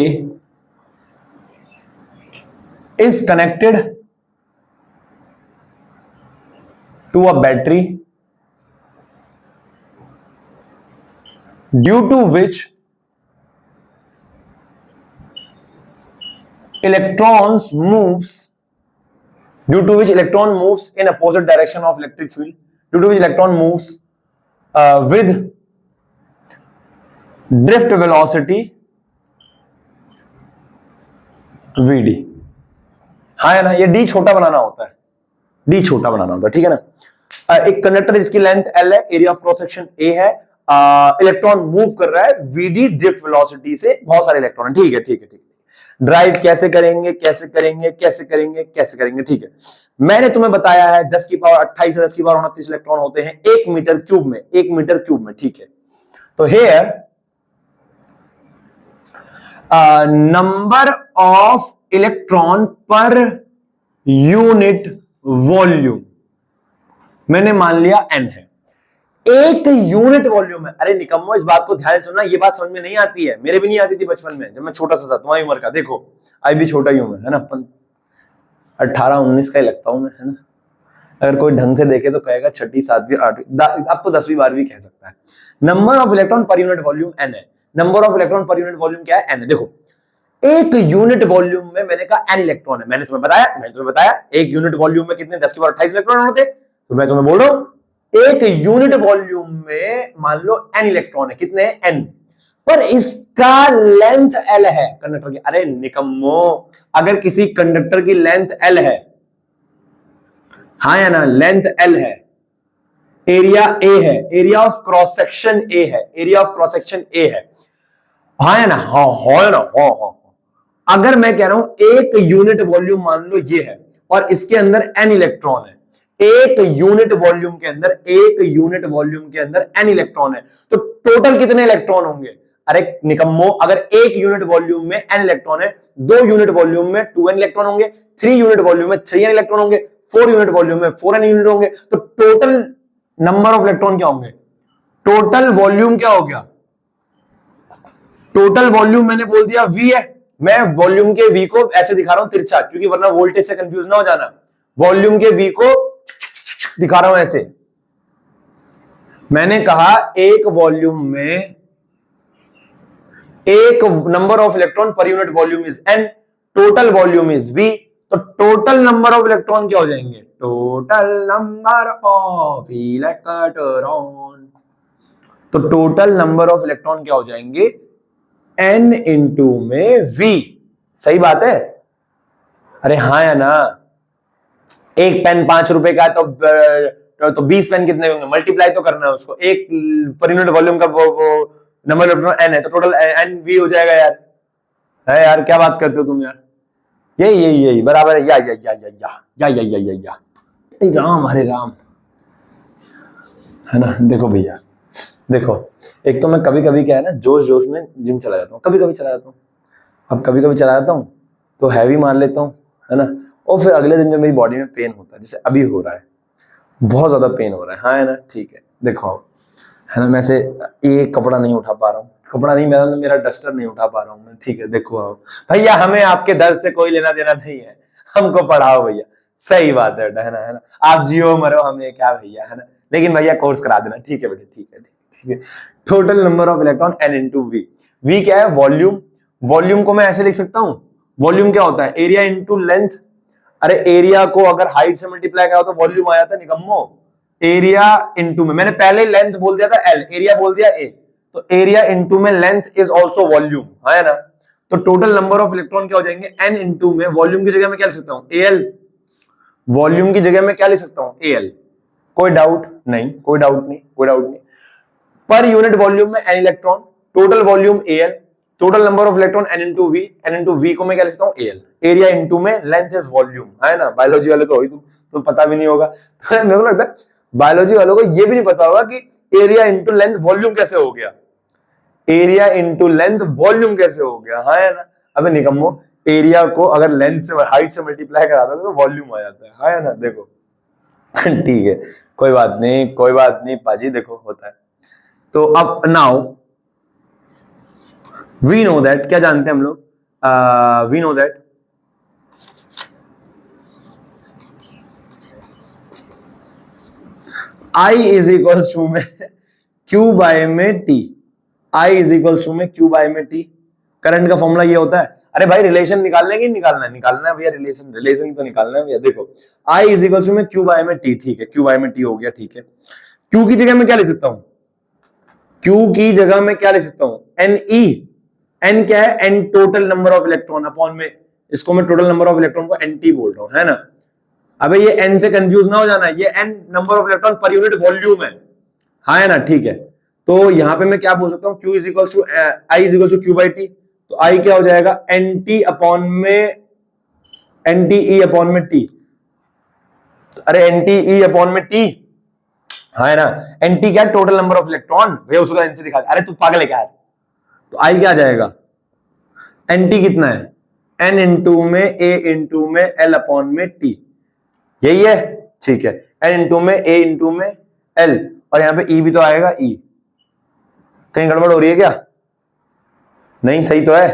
is connected to a battery, due to which electron moves in opposite direction of electric field, due to which electron moves with drift velocity Vd। हाँ है ना? ये D छोटा बनाना होता है, D छोटा बनाना होता है, ठीक है ना? एक कंडक्टर जिसकी लेंथ L है, area of cross section A है, इलेक्ट्रॉन मूव कर रहा है Vd ड्रिफ्ट वेलोसिटी से, बहुत सारे इलेक्ट्रॉन। ठीक है ठीक है ठीक है। ड्राइव कैसे करेंगे, कैसे करेंगे, कैसे करेंगे, कैसे करेंगे? ठीक है, मैंने तुम्हें बताया है 10 की पावर 28 से 10 की पावर 29 इलेक्ट्रॉन होते हैं 1 मीटर क्यूब में, 1 मीटर क्यूब में। ठीक है, तो here number of electron per unit volume मैंने मान लिया n है। एक यूनिट वॉल्यूम है। अरे निकम्मो, इस बात को ध्यान से सुनना, ये बात समझ में नहीं आती है, मेरे भी नहीं आती थी बचपन में, जब मैं छोटा सा था, तुम्हारी उम्र का। देखो अभी भी छोटा ही हूं मैं, है ना? 18-19 का ही लगता हूं मैं, है ना? अगर कोई ढंग से देखे तो कहेगा 6ठी 7वीं 8वीं, अब तो 10वीं 12वीं कह सकता है। Number of electron per unit volume n है। Number of electron per unit volume क्या है? n है। देखो एक यूनिट वॉल्यूम में मैंने कहा n इलेक्ट्रॉन है, मैंने तुम्हें बताया एक यूनिट वॉल्यूम में कितने 10 की पावर 28 इलेक्ट्रॉन होते, तो मैं तुम्हें बोल रहा हूं एक यूनिट वॉल्यूम में मान लो n इलेक्ट्रॉन है। कितने? n। पर इसका लेंथ एल है कंडक्टर की। अरे निकम्मो, अगर किसी कंडक्टर की लेंथ एल है, हाँ या ना, लेंथ एल है, एरिया ए है, area of cross section a है, area of cross section a है, हाँ या ना, हाँ हाँ ना, हाँ हाँ। अगर मैं कह रहा हूं एक यूनिट वॉल्यूम मान लो ये है और इसके अंदर एन इलेक्ट्रॉन है, एक यूनिट वॉल्यूम के अंदर, एक यूनिट वॉल्यूम के अंदर एन इलेक्ट्रॉन है, तो टोटल कितने इलेक्ट्रॉन होंगे? अरे निकम्मो, अगर एक यूनिट वॉल्यूम में एन इलेक्ट्रॉन है, 2 यूनिट वॉल्यूम में 2n इलेक्ट्रॉन होंगे, 3 यूनिट वॉल्यूम में 3n इलेक्ट्रॉन होंगे, 4 यूनिट वॉल्यूम में 4n यूनिट होंगे, तो टोटल नंबर ऑफ इलेक्ट्रॉन क्या होंगे? टोटल वॉल्यूम क्या हो गया? टोटल वॉल्यूम मैंने बोल दिया V है। मैं वॉल्यूम के V को ऐसे दिखा रहा हूं तिरछा, क्योंकि वरना वोल्टेज से कंफ्यूज ना हो जाना। वॉल्यूम के V को दिखा रहा हूं ऐसे। मैंने कहा एक वॉल्यूम में एक number of electron per unit volume is n, total volume is V, तो टोटल नंबर ऑफ इलेक्ट्रॉन क्या हो जाएंगे? टोटल नंबर ऑफ इलेक्ट्रॉन, तो टोटल नंबर ऑफ इलेक्ट्रॉन क्या हो जाएंगे? n इंटू में V। सही बात है? अरे हाँ या ना, एक पेन 5 रुपए का है तो 20 पेन कितने होंगे? मल्टीप्लाई तो करना है उसको, एक पर यूनिट वॉल्यूम का वो नंबर ऑफ इलेक्ट्रॉन n है, तो टोटल n V हो जाएगा यार। है यार, क्या बात करते हो तुम यार? यही बराबर है। या राम, हरे राम, है ना। देखो भैया, देखो, एक तो मैं कभी कभी क्या है ना, जोश जोश में जिम चला जाता हूँ, कभी कभी चला जाता हूँ। अब कभी कभी चला जाता हूँ तो हैवी मार लेता हूँ, है ना, और फिर अगले दिन जब मेरी बॉडी में पेन होता है, जैसे अभी हो रहा है, बहुत ज्यादा पेन हो रहा है, हाँ है ना, ठीक है, देखो, है ना, मैं से एक कपड़ा नहीं उठा पा रहा हूँ, कपड़ा नहीं, मेरा डस्टर नहीं उठा पा रहा हूँ मैं, ठीक है, देखो आओ भैया, हमें आपके दर्द से कोई लेना देना नहीं है, हमको पढ़ाओ भैया। सही बात है बेटा, है ना, आप जियो मरो, हमें क्या भैया, है ना, लेकिन भैया कोर्स करा देना, ठीक है बेटा, ठीक है, ठीक है। Total number of electron n into V. V क्या है? वॉल्यूम। वॉल्यूम को मैं ऐसे लिख सकता हूं, वॉल्यूम क्या होता है? Area into length. अरे एरिया को अगर हाइट से मल्टीप्लाई करा तो वॉल्यूम आ जाता है निकम्मो। एरिया इंटू में, मैंने पहले लेंथ बोल दिया था एल, एरिया बोल दिया ए, तो एरिया इंटू में लेंथ इज ऑल्सो वॉल्यूम, है ना। तो टोटल नंबर ऑफ इलेक्ट्रॉन क्या हो जाएंगे? एन इंटू में, वॉल्यूम की जगह में क्या लिख सकता हूं? एल। वॉल्यूम की जगह में क्या लिख सकता हूं? एल। कोई डाउट नहीं, कोई डाउट नहीं, कोई डाउट नहीं। पर यूनिट वॉल्यूम में N electron, total volume L, total number of electron N into V, N into V को मैं क्या लिखता हूं? एल। एरिया इंटू में लेंथ इज वॉल्यूम, है ना। बायोलॉजी वाले तो हो ही तुम पता भी नहीं होगा, तो मेरे को लगता है बायोलॉजी वालों को ये भी नहीं पता होगा कि एरिया इंटू लेंथ वॉल्यूम कैसे हो गया, एरिया इंटू लेंथ वॉल्यूम कैसे हो गया, है ना। अबे निकम्मो, एरिया को अगर लेंथ से, हाइट से मल्टीप्लाई करा दो तो वॉल्यूम आ जाता है ना, देखो। ठीक है, कोई बात नहीं, कोई बात नहीं पाजी, देखो होता है। तो अब नाउ वी नो दैट, क्या जानते हैं हम लोग? We know that I is equal to में क्यू बाय में T, I is equal to में क्यू बाय में टी। करंट का फॉर्मूला ये होता है। अरे भाई रिलेशन निकालने की निकालना है, निकालना है भैया, रिलेशन, रिलेशन तो निकालना है भैया। देखो आई इज इक्वल टू में क्यू बाय में टी, ठीक है, क्यू बाय में टी हो गया, ठीक है। क्यू की जगह में क्या लिख सकता हूं? क्यू की जगह में क्या लिख सकता हूं? N E. एन क्या है? N total number of electron upon में, इसको मैं टोटल नंबर ऑफ इलेक्ट्रॉन को एन टी बोल रहा हूं, है ना। अबे ये एन से कंफ्यूज ना हो जाना, ये N number of electron per unit volume है, हाँ है ना, ठीक है। तो यहां पे मैं क्या बोल सकता हूं? Q is equal to I is equal to Q by T, तो आई क्या हो जाएगा? एन टी अपॉन में एन टी ई अपॉन में टी। अरे एन टी ई अपॉन में टी, हाँ है ना। एन टी क्या? टोटल नंबर ऑफ इलेक्ट्रॉन, भैया उसको एन से दिखा, अरे तू पागल है क्या है? तो आई क्या आ जाएगा? एन टी कितना है? एन इंटू में ए इंटू में एल अपॉन में टी, यही है, ठीक है। एन इंटू में ए इंटू में एल, और यहां पे ई भी तो आएगा, ई। कहीं गड़बड़ हो रही है क्या? नहीं, सही तो है,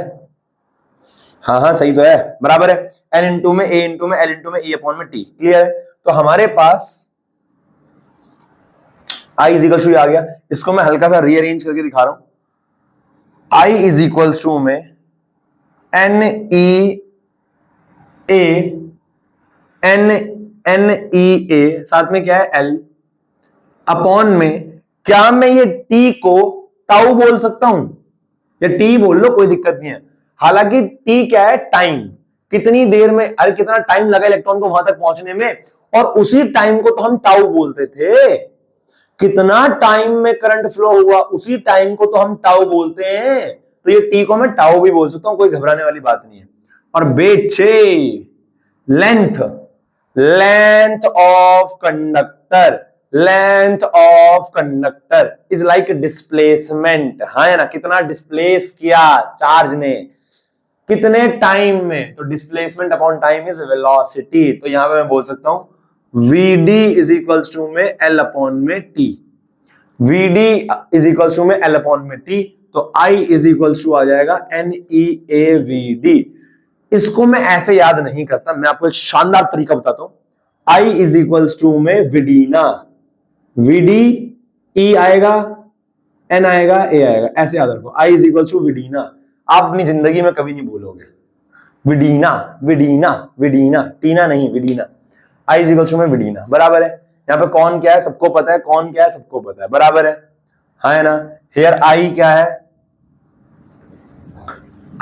हाँ हाँ सही तो है, बराबर है। एन इंटू में ए इंटू में एल इंटू में ई अपॉन में टी, क्लियर है। तो हमारे पास आई इज इक्वल टू आ गया, इसको मैं हल्का सा रीअरेंज करके दिखा रहा हूं। आई इज इक्वल टू में एन ई ए, एन एन ई ए, साथ में क्या है? एल अपॉन में, क्या मैं ये टी को टाउ बोल सकता हूं? या टी बोल लो, कोई दिक्कत नहीं है। हालांकि टी क्या है, टाइम, कितनी देर में, अरे कितना टाइम लगा इलेक्ट्रॉन को वहां तक पहुंचने में, और उसी टाइम को तो हम टाउ बोलते थे। कितना टाइम में करंट फ्लो हुआ, उसी टाइम को तो हम टाउ बोलते हैं। तो ये टी को मैं टाउ भी बोल सकता हूं, कोई घबराने वाली बात नहीं है। और बेचे length, length of conductor, length of conductor is like displacement. हाँ है ना, कितना डिस्प्लेस किया चार्ज ने, कितने टाइम में, तो displacement upon time is velocity. तो यहां पे मैं बोल सकता हूं Vd इज इक्वल्स टू में L अपॉन में T, Vd is equals to में L अपॉन में T, तो I इज इक्वल्स टू आ जाएगा NeAVd। इसको मैं ऐसे याद नहीं करता, मैं आपको एक शानदार तरीका बताता हूं। I इज इक्वल्स टू में विडीना, Vd E आएगा, N आएगा, A आएगा, ऐसे याद रखो। I is equals to v d n a. आप अपनी जिंदगी में कभी नहीं भूलोगे विडीना, विडीना, विडीना, टीना नहीं, विडीना। आई इज इक्वल टू में विडीना, बराबर है। यहाँ पे कौन क्या है सबको पता है, कौन क्या है सबको पता है, बराबर है, हाँ है ना। हेयर आई क्या है,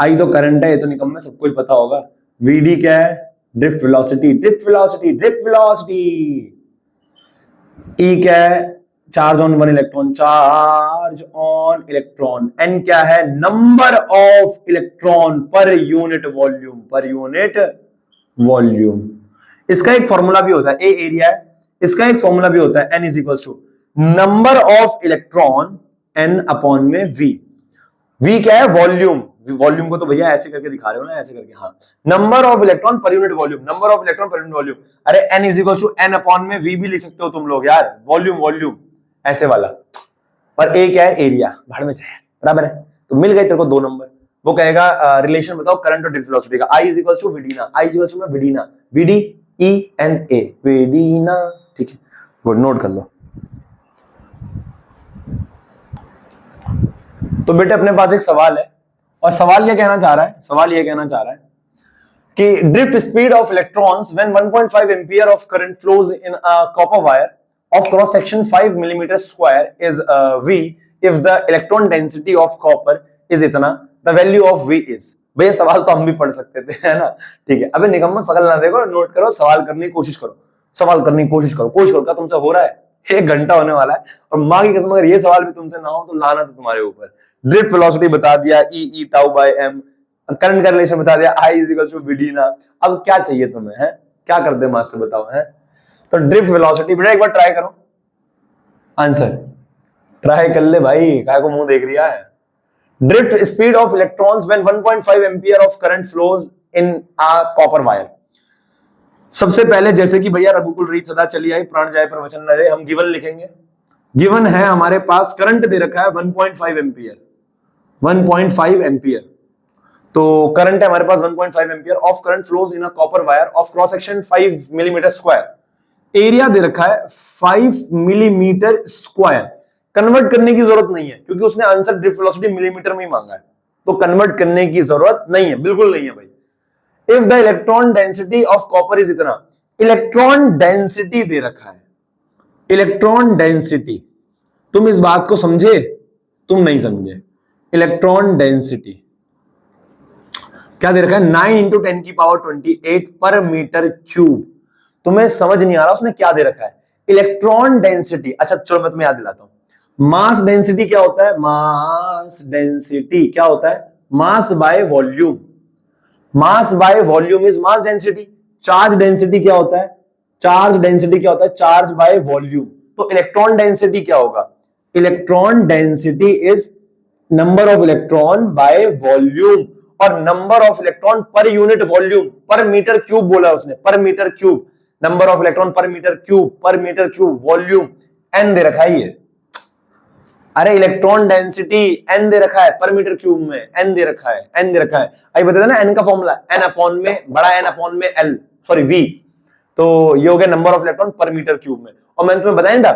आई तो करंट है, ये तो निकम में सबको ही पता होगा। वीडी क्या है, drift velocity, drift velocity, drift velocity. E क्या है, charge on one electron, charge on electron. N क्या है, number of electron per unit volume, per unit volume. इसका एक फॉर्मूला भी होता है, ए एरिया है, इसका एक फॉर्मूला भी होता है, N is equal to number of electron N upon में वी। वी क्या है, वॉल्यूम, वॉल्यूम को तो भैया ऐसे करके दिखा रहे हो ना, ऐसे करके, हाँ, number of electron per unit volume, number of electron per unit volume. अरे n is equal to n upon में वी भी लिख सकते हो तुम लोग यार, वॉल्यूम, वॉल्यूम ऐसे वाला। और ए क्या है, एरिया, भाड़ में जाए, बराबर है। तो मिल गए तेरे को दो नंबर। वो कहेगा रिलेशन बताओ करंट और ड्रिफ्ट वेलोसिटी का। I is equal to v d n a, I is equal to में v d n a, VD E N A, विडीना, ठीक है, गुड, नोट कर लो। तो बेटे अपने पास एक सवाल है, और सवाल ये कहना चाह रहा है, सवाल ये कहना चाह रहा है कि drift speed of electrons when 1.5 ampere of current flows in a copper wire of cross section 5 millimeter square is V if the electron density of copper is इतना, the value of V is। भैया सवाल तो हम भी पढ़ सकते थे, है ना, ठीक है। अबे निकम्मा शकल ना देखो, नोट करो, सवाल करने की कोशिश करो, सवाल करने की कोशिश करो, कोशिश करो। क्या तुमसे हो रहा है, 1 घंटा होने वाला है, और माँ की कसम अगर ये सवाल भी तुमसे ना हो तो लाना तो तुम्हारे ऊपर। ड्रिफ्ट वेलोसिटी बता दिया, ई टाउ बाय एम, करंट का रिलेशन बता दिया, आई इज इक्वल टू विडीना। अब क्या चाहिए तुम्हें, है क्या कर दे मास्टर बताओ, है। तो ड्रिफ्ट वेलोसिटी बेटा एक बार ट्राई करो, आंसर ट्राई कर ले भाई, काय को मुंह देख रिया है। Drift speed of electrons when 1.5 ampere of current flows in a copper wire. सबसे पहले जैसे कि भैया रघुकुल रीत सदा चली आई, प्राण जाए पर वचन न रहे, हम गिवन लिखेंगे। गिवन है हमारे पास, करंट दे रखा है 1.5 एम्पियर, 1.5 एम्पियर। तो करंट है हमारे पास 1.5 ampere of current flows in a copper wire of cross section 5 millimetre square. Area दे रखा है 5 मिलीमीटर स्क्वायर। कन्वर्ट करने की जरूरत नहीं है क्योंकि उसने आंसर ड्रिफ्ट वेलोसिटी मिलीमीटर में ही मांगा है, तो कन्वर्ट करने की जरूरत नहीं है, बिल्कुल नहीं है भाई। If the electron density of copper is इतना, इलेक्ट्रॉन डेंसिटी दे रखा है, इलेक्ट्रॉन डेंसिटी, तुम इस बात को समझे, तुम नहीं समझे। इलेक्ट्रॉन डेंसिटी क्या दे रखा है, 9 इंटू 10 की पावर 28 पर मीटर क्यूब। तुम्हें समझ नहीं आ रहा उसने क्या दे रखा है, इलेक्ट्रॉन डेंसिटी। अच्छा चलो मैं तुम्हें याद दिलाता हूं, मास डेंसिटी क्या होता है, मास डेंसिटी क्या होता है, mass by volume, mass by volume is mass density. Charge density क्या होता है, चार्ज डेंसिटी क्या होता है, चार्ज बाय वॉल्यूम। तो इलेक्ट्रॉन डेंसिटी क्या होगा, electron density is number of electron by volume, और number of electron per unit volume, per metre cube बोला उसने, per metre cube, number of electron per metre cube, per metre cube, volume n दे रखा है ये। अरे electron density N दे रखा है, पर मीटर क्यूब में एन दे रखा है, एन दे रखा है। अभी बता देना एन का फॉर्मूला, एन अपॉन में बड़ा एन अपॉन में एल, सॉरी वी। तो ये हो गया number of electron per metre cube में। और मैंने तुम्हें बताया था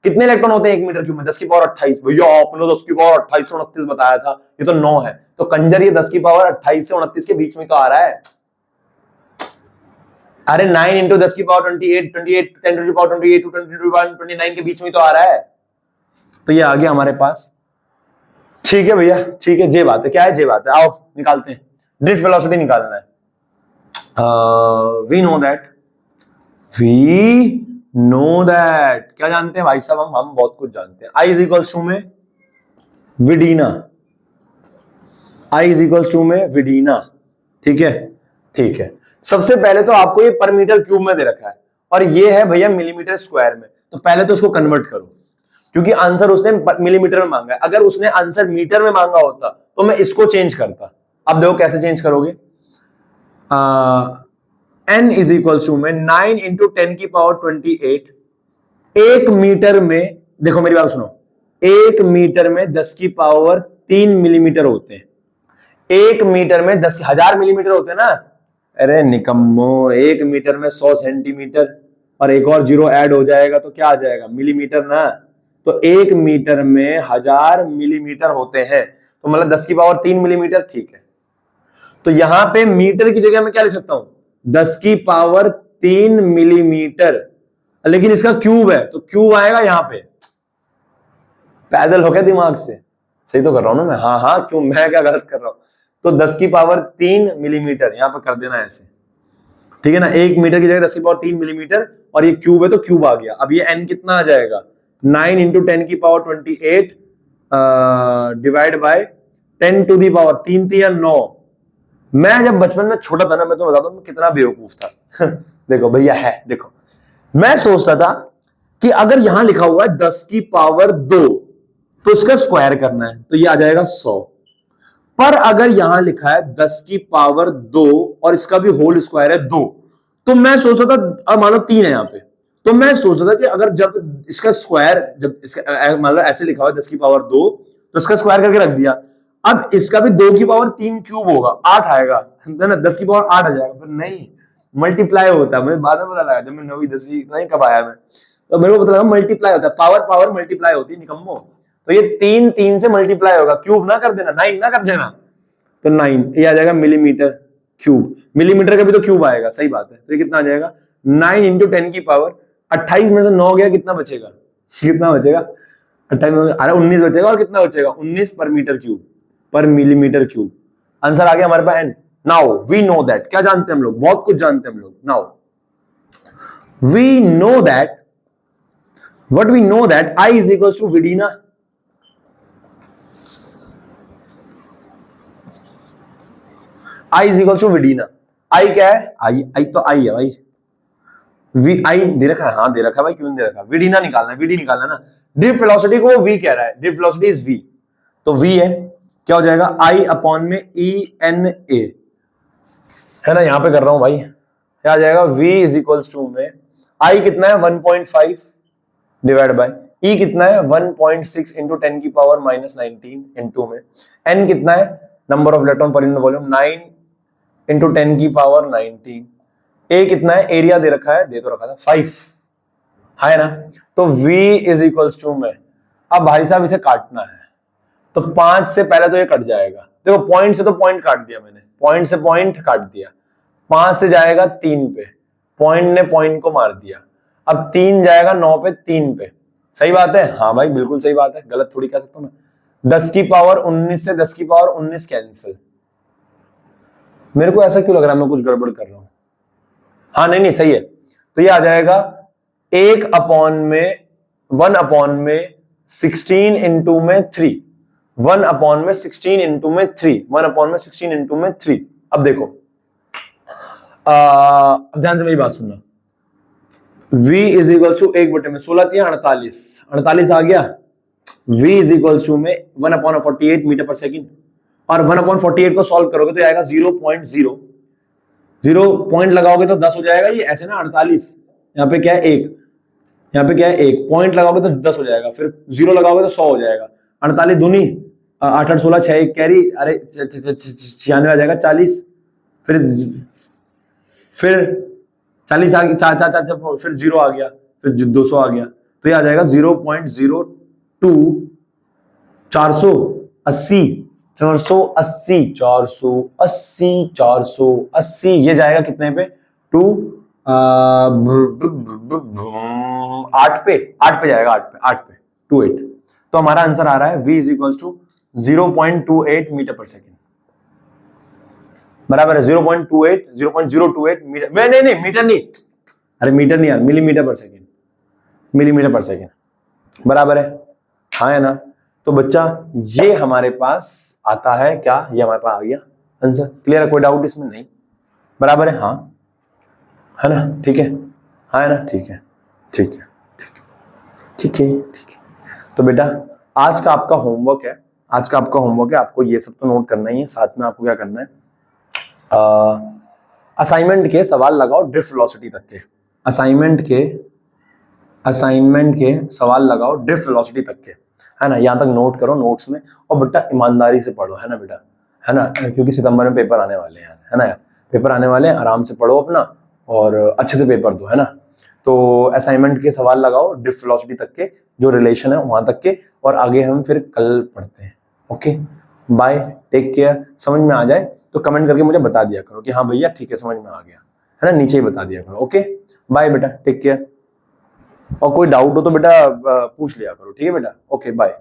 कितने इलेक्ट्रॉन होते हैं 1 मीटर क्यूब में, 10 की पावर 28। भैया आपने 10 की पावर 28 से 29 बताया था, ये तो 9 है। तो कंजर ये 10 की पावर 28 से 29 के बीच में तो आ रहा है। अरे 9 इंटू 10 की power 28, 28 10 to the power 28 to 29 के बीच में तो आ रहा है। तो ये आ गया हमारे पास ठीक है भैया, ठीक है, जे बात है, क्या है जे बात है, आओ निकालते हैं, ड्रिफ्ट वेलोसिटी निकालना है। We know that, we know that, क्या जानते हैं भाई साहब, हम बहुत कुछ जानते हैं। आई इज इक्वल्स टू में विडीना, आई इज इक्वल्स टू में विडीना, ठीक है, ठीक है। सबसे पहले तो आपको ये पर मीटर क्यूब में दे रखा है और ये है भैया मिलीमीटर स्क्वायर में, तो पहले तो उसको कन्वर्ट करो, क्योंकि आंसर उसने मिलीमीटर में मांगा है। अगर उसने आंसर मीटर में मांगा होता तो मैं इसको चेंज करता। अब देखो कैसे चेंज करोगे। n इज इक्वल टू में 9 इंटू 10 की पावर 28, एक मीटर में, देखो मेरी बात सुनो, एक मीटर में 10 की पावर 3 मिलीमीटर होते हैं। एक मीटर में 10,000 मिलीमीटर होते हैं ना, अरे निकम्मो, एक मीटर में 100 सेंटीमीटर और एक और जीरो ऐड हो जाएगा तो क्या आ जाएगा, मिलीमीटर ना। तो एक मीटर में 1000 मिलीमीटर होते हैं, तो मतलब 10 की पावर 3 मिलीमीटर, ठीक है। तो यहां पे मीटर की जगह मैं क्या लिख सकता हूं, 10 की पावर 3 मिलीमीटर, लेकिन इसका क्यूब है तो क्यूब आएगा यहां पे। पैदल हो गया दिमाग से, सही तो कर रहा हूं ना मैं, हाँ हाँ, क्यों, मैं क्या गलत कर रहा हूं। तो 10 की पावर 3 मिलीमीटर यहां पर कर देना ऐसे, ठीक है ना, एक मीटर की जगह 10 की पावर 3 मिलीमीटर और ये क्यूब है तो क्यूब आ गया। अब ये n कितना आ जाएगा, 9 इंटू 10 की power 28 divide by 10 to the power 3 3 9। मैं जब बचपन में छोटा था ना, मैं तो बताता हूं मैं कितना बेवकूफ था देखो भैया है, देखो मैं सोचता था कि अगर यहां लिखा हुआ है 10 की पावर 2 तो इसका स्क्वायर करना है, तो ये आ जाएगा 100। पर अगर यहां लिखा है 10 की पावर 2 और इसका भी होल स्क्वायर है 2, तो मैं सोचता था, अब मान लो 3 है यहां पे, तो मैं सोचता था कि अगर जब इसका स्क्वायर, जब इसका मान लो ऐसे लिखा हुआ है 10 की पावर 2 तो इसका स्क्वायर करके रख दिया, अब इसका भी 2 की पावर 3 क्यूब होगा, 8 आएगा, है ना, 10 की पावर 8 आ जाएगा। पर नहीं, मल्टीप्लाई होता है, मुझे बाद में पता लगा जब मैं 9वीं 10वीं, इतना ही कब आया मैं, तो मेरे को पता लगा मल्टीप्लाई होता है, पावर पावर मल्टीप्लाई होती है निकम्मो। तो ये 3 3 से मल्टीप्लाई होगा, क्यूब ना कर देना, 9 ना कर देना, तो 9 ये आ जाएगा मिलीमीटर क्यूब, मिलीमीटर का भी तो क्यूब आएगा, सही बात है। तो ये कितना आ जाएगा, 9 इंटू 10 की पावर 28 में से 9 गया, कितना बचेगा, कितना बचेगा, 28 में, अरे 19 बचेगा, और कितना बचेगा, 19 per metre cube, per millimetre cube. Answer आ गया हमारे पास n। Now we know that, क्या जानते हैं हम लोग, बहुत कुछ जानते हैं हम लोग। Now we know that, what we know that I is equal to विडीना, I इज इक्वल टू विडीना। I क्या है, I तो I है भाई, वी आई दे रखा है, हाँ दे रखा है भाई, क्यों नहीं दे रखा, विडीना निकालना है, वीडी निकालना है ना। ड्रिफ्ट वेलोसिटी को वी कह रहा है, ड्रिफ्ट वेलोसिटी इज v, तो v है, क्या हो जाएगा, I अपॉन में ENA, है ना, यहां पे कर रहा हूं भाई, क्या आ जाएगा, v इज इक्वल्स टू में I कितना है 1.5 डिवाइड बाय E कितना है 1.6 इंटू 10 की पावर माइनस 19 इंटू में n कितना है, number of electron per unit volume 9 into 10 की पावर 19, A कितना है, एरिया दे रखा है, दे तो रखा था 5, है ना। तो v इज इक्वल्स टू में, अब भाई साहब इसे काटना है, तो 5 से पहले तो ये कट जाएगा, देखो पॉइंट से तो पॉइंट काट दिया मैंने, पॉइंट से पॉइंट काट दिया, 5 से जाएगा 3 पे, पॉइंट ने पॉइंट को मार दिया, अब 3 जाएगा 9 पे, 3 पे, सही बात है, हाँ भाई बिल्कुल सही बात है, गलत थोड़ी कह सकता हूं मैं। 10 की पावर 19 से 10 की पावर 19 कैंसिल, मेरे को ऐसा क्यों लग रहा है मैं कुछ गड़बड़ कर रहा हूं, हाँ नहीं नहीं सही है, तो ये आ जाएगा 1 अपॉन में 1 अपॉन में 16 इंटू में 3, 1 अपॉन में 16 इंटू में 3, 1 अपॉन में 16 इंटू में 3। अब देखो ध्यान से मेरी बात सुनना, v इज इक्वल टू 1 बटे में 16 दिया 48, 48 आ गया, v इज इक्वल टू में 1 अपॉन 48 मीटर पर सेकेंड, और 1 अपॉन 48 को सॉल्व करोगे तो आएगा 0.0, 0 पॉइंट लगाओगे तो 10 हो जाएगा, ये ऐसे ना 48, यहाँ पे क्या है 1, यहाँ पे क्या है 1 पॉइंट लगाओगे तो 10 हो जाएगा, फिर 0 लगाओगे तो 100 हो जाएगा, 48 दूनी 8 8 16 6 1 कैरी, अरे 96 आ जाएगा 40, फिर 40 आ गया, 4 फिर 0 आ गया, फिर 200 आ गया, तो ये आ जाएगा 0.02 480 480 480 480, ये जाएगा कितने पे, 2 8 पे जाएगा, 8 पे 28, तो हमारा आंसर आ रहा है v is equal to 0.28 metre per second, बराबर है 0.28 मीटर, नहीं मीटर नहीं, अरे मीटर नहीं यार, मिलीमीटर पर सेकेंड, मिलीमीटर पर सेकेंड, बराबर है, हाँ है ना। तो बच्चा ये हमारे पास आता है क्या, ये हमारे पास आ गया आंसर। क्लियर है, कोई डाउट इसमें नहीं, बराबर है, हाँ है ना, ठीक है, हाँ है ना, ठीक है ठीक है ठीक है ठीक है। तो बेटा आज का आपका होमवर्क है, आज का आपका होमवर्क है, आपको ये सब तो नोट करना ही है, साथ में आपको क्या करना है, असाइनमेंट के सवाल लगाओ ड्रिफ्ट वेलोसिटी तक के, असाइनमेंट के सवाल लगाओ ड्रिफ्ट वेलोसिटी तक के, है ना। यहाँ तक नोट करो नोट्स में, और बेटा ईमानदारी से पढ़ो, है ना बेटा, है ना, क्योंकि सितंबर में पेपर आने वाले हैं यार, है ना यार, पेपर आने वाले हैं, आराम से पढ़ो अपना और अच्छे से पेपर दो, है ना। तो असाइनमेंट के सवाल लगाओ ड्रिफ्ट वेलोसिटी तक के, जो रिलेशन है वहां तक के, और आगे हम फिर कल पढ़ते हैं। Okay bye, take care. समझ में आ जाए तो कमेंट करके मुझे बता दिया करो कि हाँ भैया ठीक है समझ में आ गया, है ना, नीचे ही बता दिया करो। ओके बाय बेटा, टेक केयर, और कोई डाउट हो तो बेटा पूछ लिया करो, ठीक है बेटा, ओके बाय।